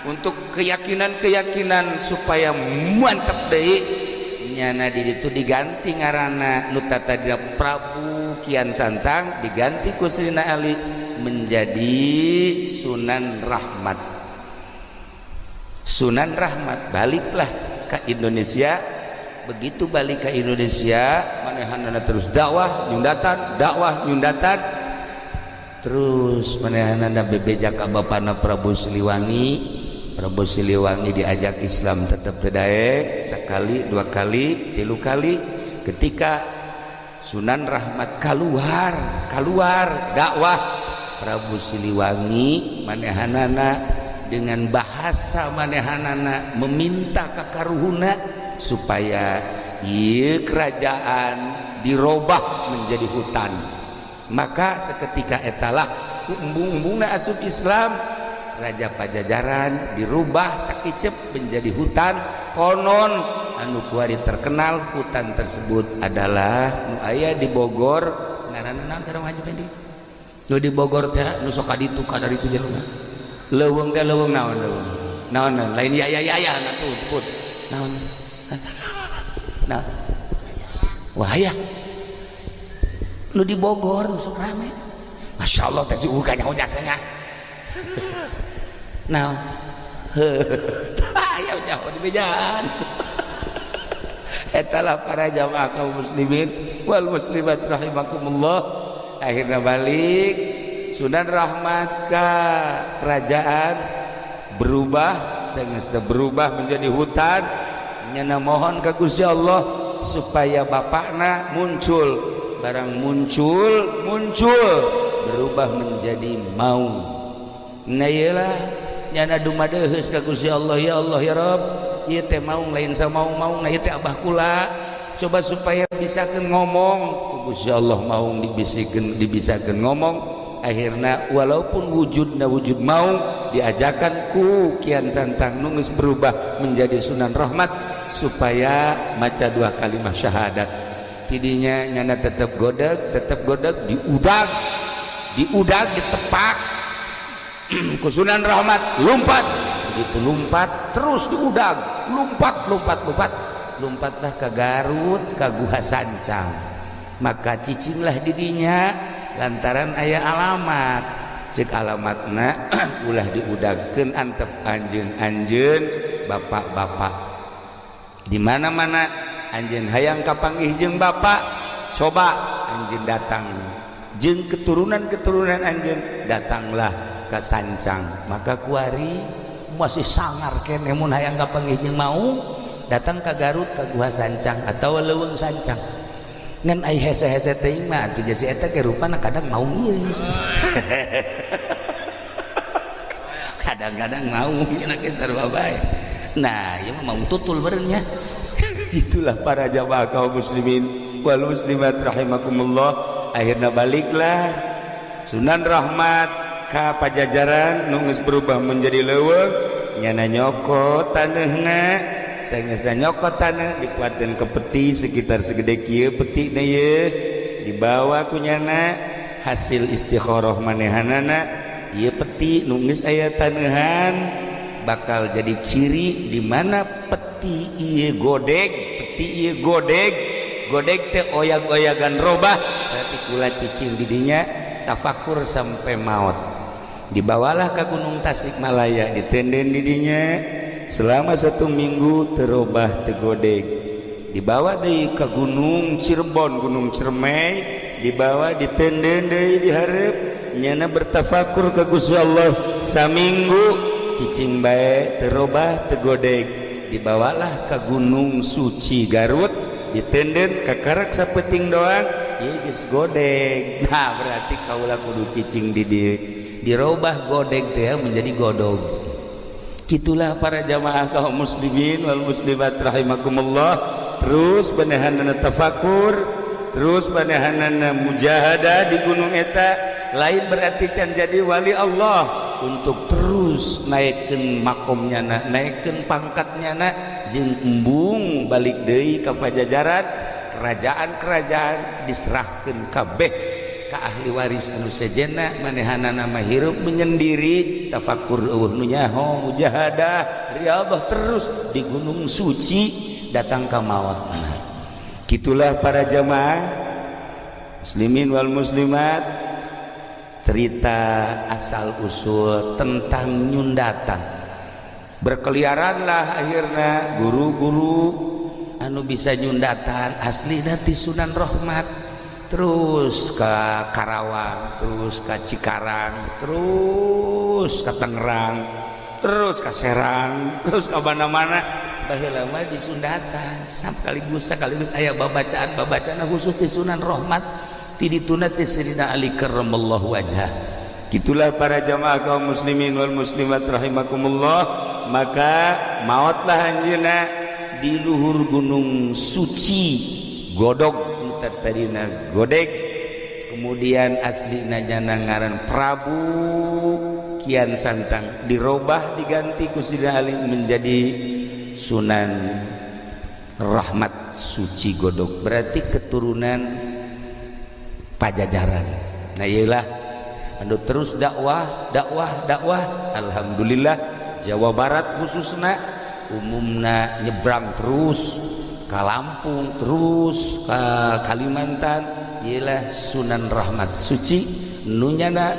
untuk keyakinan supaya mantap deui nyana di ditu diganti ngaranna nu tadina Prabu Kian Santang diganti ku Sidina Ali menjadi Sunan Rahmat. Sunan Rahmat baliklah ke Indonesia. Begitu balik ke Indonesia manehanana terus dakwah nyundatan terus manehanana bebeja ka bapana Prabu Siliwangi diajak Islam tetap tedaek sekali dua kali tilu kali ketika Sunan Rahmat keluar dakwah Prabu Siliwangi manehanana dengan bahasa manehanana meminta ka karuhuna supaya ieu kerajaan dirobah menjadi hutan. Maka seketika etalah umbung-umbungna asup Islam Raja Pajajaran dirubah sakicep menjadi hutan. Konon anu kuari terkenal hutan tersebut adalah nu aya di Bogor ngaranna naon teh Haji Pendi nu di Bogor teh nu sok kaditu kadaritu jelema leuweung teh leuweung naon lain ya atuh put naon nah wah ya nu di Bogor nu sok rame Masya Allah teh si uga nyaho jasanya nah ayo jauh di bejaan etalah para jamaah kaum muslimin wal muslimat rahimakumullah akhirnya balik Sunan Rahmat ka kerajaan berubah menjadi hutan nyana mohon ka Gusti Allah supaya bapakna muncul barang muncul berubah menjadi maung. Nah iyalah nyana dumadeheus ka Gusti Allah ya Allah ya Rabb ieu teh maung lain sa maung na ieu teh abah kula coba supaya bisakeun ngomong ku Gusti Allah maung dibisakeun ngomong. Akhirnya walaupun wujudna wujud maung diajakan ku Kian Santang nu geus berubah menjadi Sunan Rahmat supaya maca dua kalimah syahadat. Tidinya nyana tetap godeg diudag ditepak ku Sunan Rahmat lompat begitu lompat terus diudag lompatlah ke Garut ke Guha Sancang maka cicinglah didinya lantaran aya alamat cek alamatna ulah diudagkeun antep anjeun bapak-bapak di mana-mana anjeun hayang kapanggih jeung bapak coba anjeun datang jeung keturunan anjeun datanglah ke Sancang maka kuari masih sangar keneh mun hayang kapanggih jeung mau datang ke Garut ke Guha Sancang atau leuweung Sancang ngan ai hese-hese teuing mah atuh jasi eta ke rupana kadang mau geus kadang-kadang mau nya ke sarua bae nah ieu mah mau tutul beureun nya itulah para jamaah kaum muslimin wal muslimat rahimakumullah akhirna baliklah Sunan Rahmat ka Pajajaran nu geus berubah menjadi leuweung nyana nyokot taneuna saenggeusna nyokot tanah dikuatkeun ke peti sekitar segede kieu petina ye dibawa ku nyana hasil istikharah manehanana ieu peti nu geus aya taneuhan bakal jadi ciri di mana peti ieu godeg, peti ieu godeg teh oyag-oyagan robah, berarti kula cicing di dinya tafakur sampai maut. Dibawalah ke Gunung Tasikmalaya, ditenden di dinya selama 1 minggu terobah tegodeg. Dibawa deui ke Gunung Cirebon, Gunung Ciremai, dibawa ditenden deui di hareup nyana bertafakur ka Gusti Allah saminggu cicing bae terobah tegodeg. Dibawalah ke Gunung Suci Garut, ditenden kakarak sapeting doang ieu geus godeg. Nah berarti kaula kudu cicing di dieu dirobah godeg teh menjadi godog. Gitulah para jamaah kaum muslimin wal muslimat rahimakumullah, terus benehanana tafakur, terus benehanana mujahadah di gunung eta, lain berarti can jadi wali Allah untuk terus naikkeun makomnya, naikkeun pangkatnya, jeung embung balik deui ka pajajaran, kerajaan-kerajaan diserahkeun kabeh ka ahli waris anu sejenna, manehanana mah hirup menyendiri, tafakur eueuh nu nyaho, mujahadah, riyadhah terus di gunung suci datang ka maut. Gitulah para jamaah muslimin wal muslimat, cerita asal usul tentang nyundatan. Berkeliaranlah akhirnya guru-guru anu bisa nyundatan asli ti Sunan Rahmat, terus ke Karawang, terus ke Cikarang, terus ke Tangerang, terus ke Serang, terus ke mana-mana. Baheula mah di Sundatan sekaligus aya babacaan khusus di Sunan Rahmat ti dituna ti Sayyidina Ali karramallahu wajhah. Gitulah para jamaah kaum muslimin wal muslimat rahimakumullah, maka mautlah anjeunna di luhur gunung suci godog tadina godeg, kemudian aslina jana ngaran Prabu Kian Santang, dirobah diganti ku Sayyidina Ali menjadi Sunan Rahmat Suci Godog, berarti keturunan Pajajaran. Nah iyalah anu terus dakwah. Alhamdulillah Jawa Barat khususna umumna nyebrang terus ke Lampung, terus ke Kalimantan, ialah Sunan Rahmat Suci nunyana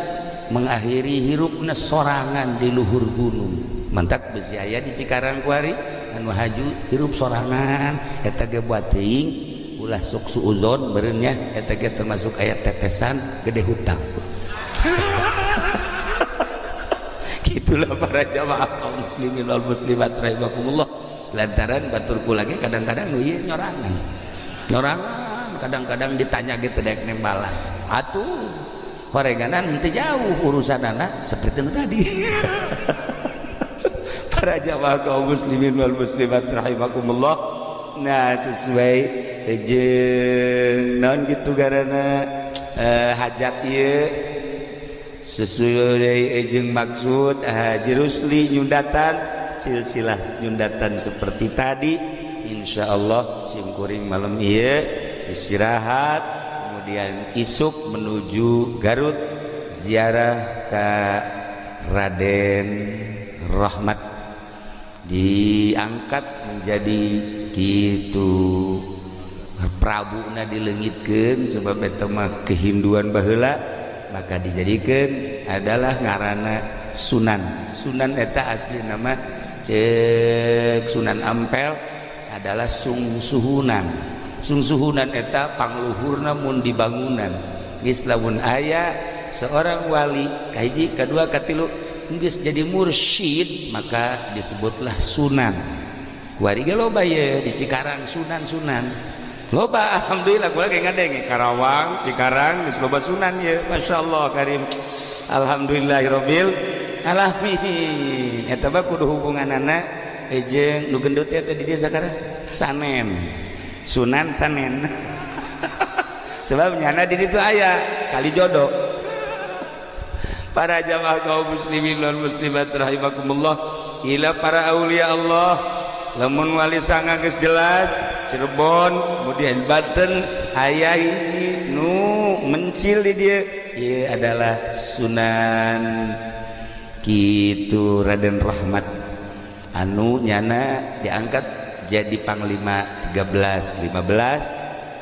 mengakhiri hirupna sorangan di luhur gunung. Mantak besi aya di Cikarang kuari anu haju hirup sorangan eta ge buat teuing ulah sok suudzon beureun nya, eta ge termasuk aya tetesan gede hutang. Gitulah para jamaah kaum muslimin wal muslimat rahimakumullah. Lantaran batur kula ge kadang-kadang nu ieu nyorangan kadang-kadang ditanya gitu dek nembalan atuh horenganan teu jauh urusanana seperti itu tadi. Para jamaah kaum muslimin wal muslimat rahimakumullah, nah sesuai jeung naon gitu garana hajat ieu sesuai jeung maksud Haji Rusli nyundatan silsilah nyundatan seperti tadi. Insyaallah simkuring malam ieu istirahat, kemudian isuk menuju Garut ziarah ka Raden Rahmat, diangkat menjadi gitu Prabuna dileungitkeun sebab eta mah kehinduan baheula, maka dijadikeun adalah ngaranna Sunan. Sunan eta asli nama ceuk Sunan Ampel adalah sungsuhunan. Sungsuhunan eta pangluhurna mun di bangunan. Geus lamun aya seorang wali kahiji kadua katilu geus jadi mursyid maka disebutlah Sunan. Kuari ge loba ye di Cikarang Sunan loba, alhamdulillah kula ge ngadenge Karawang, Cikarang geus loba Sunan ye, masyaallah karim. Alhamdulillahirabbil alamin. Eta mah kudu hubunganana jeung nu gendut eta di dieu sakarang Sanen. Sunan Sanen. Sebab nyana di ditu aya kali jodoh. Para jamaah kaum muslimin wal muslimat rahimakumullah, ila para aulia Allah lamun wali sanga geus jelas Cirebon, kemudian Banten aya hiji nu mencil di dieu, ieu adalah Sunan kitu Raden Rahmat anu nyana diangkat jadi panglima 13 15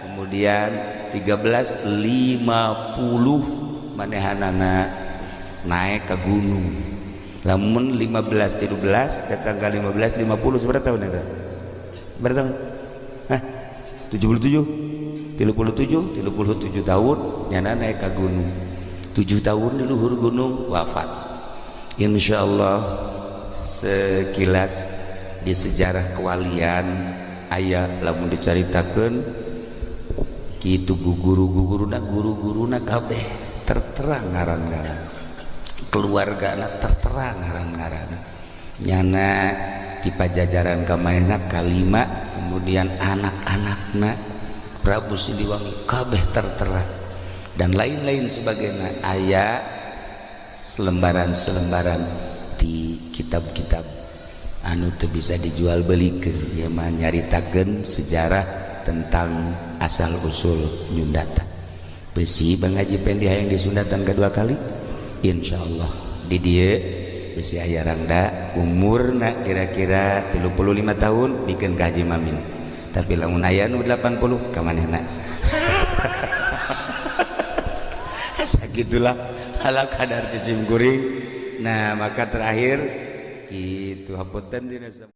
kemudian 13 50 manehanana naik ke gunung lamun 15 13 datang ke 15 50 seberapa tahun eta berapa tahun 77 tahun nyana naik ke gunung 7 tahun di luhur gunung wafat. Insyaallah sekilas di sejarah kewalian aya lamun dicaritakeun kitu guru-guruna kabeh terterang ngaran-ngaran keluargana terterang ngaran-ngaran nyana di pajajaran kamaina kalima kemudian anak-anakna Prabu Siliwangi kabeh terterang dan lain-lain sebagainya aya selembaran-selembaran di kitab-kitab anu teu bisa dijual belikeun ieu mah nyaritakeun sejarah tentang asal usul Nyundata. Besi Bang Haji Pendi hayang di Sundatan kedua kali insyaallah di dieu besi aya rangda umurna kira-kira 35 tahun bikin ka Haji Mamin tapi lamun aya nu 80 ka manehna sagitulah ala kadar kisim kuring. Nah maka terakhir gitu hapunten dina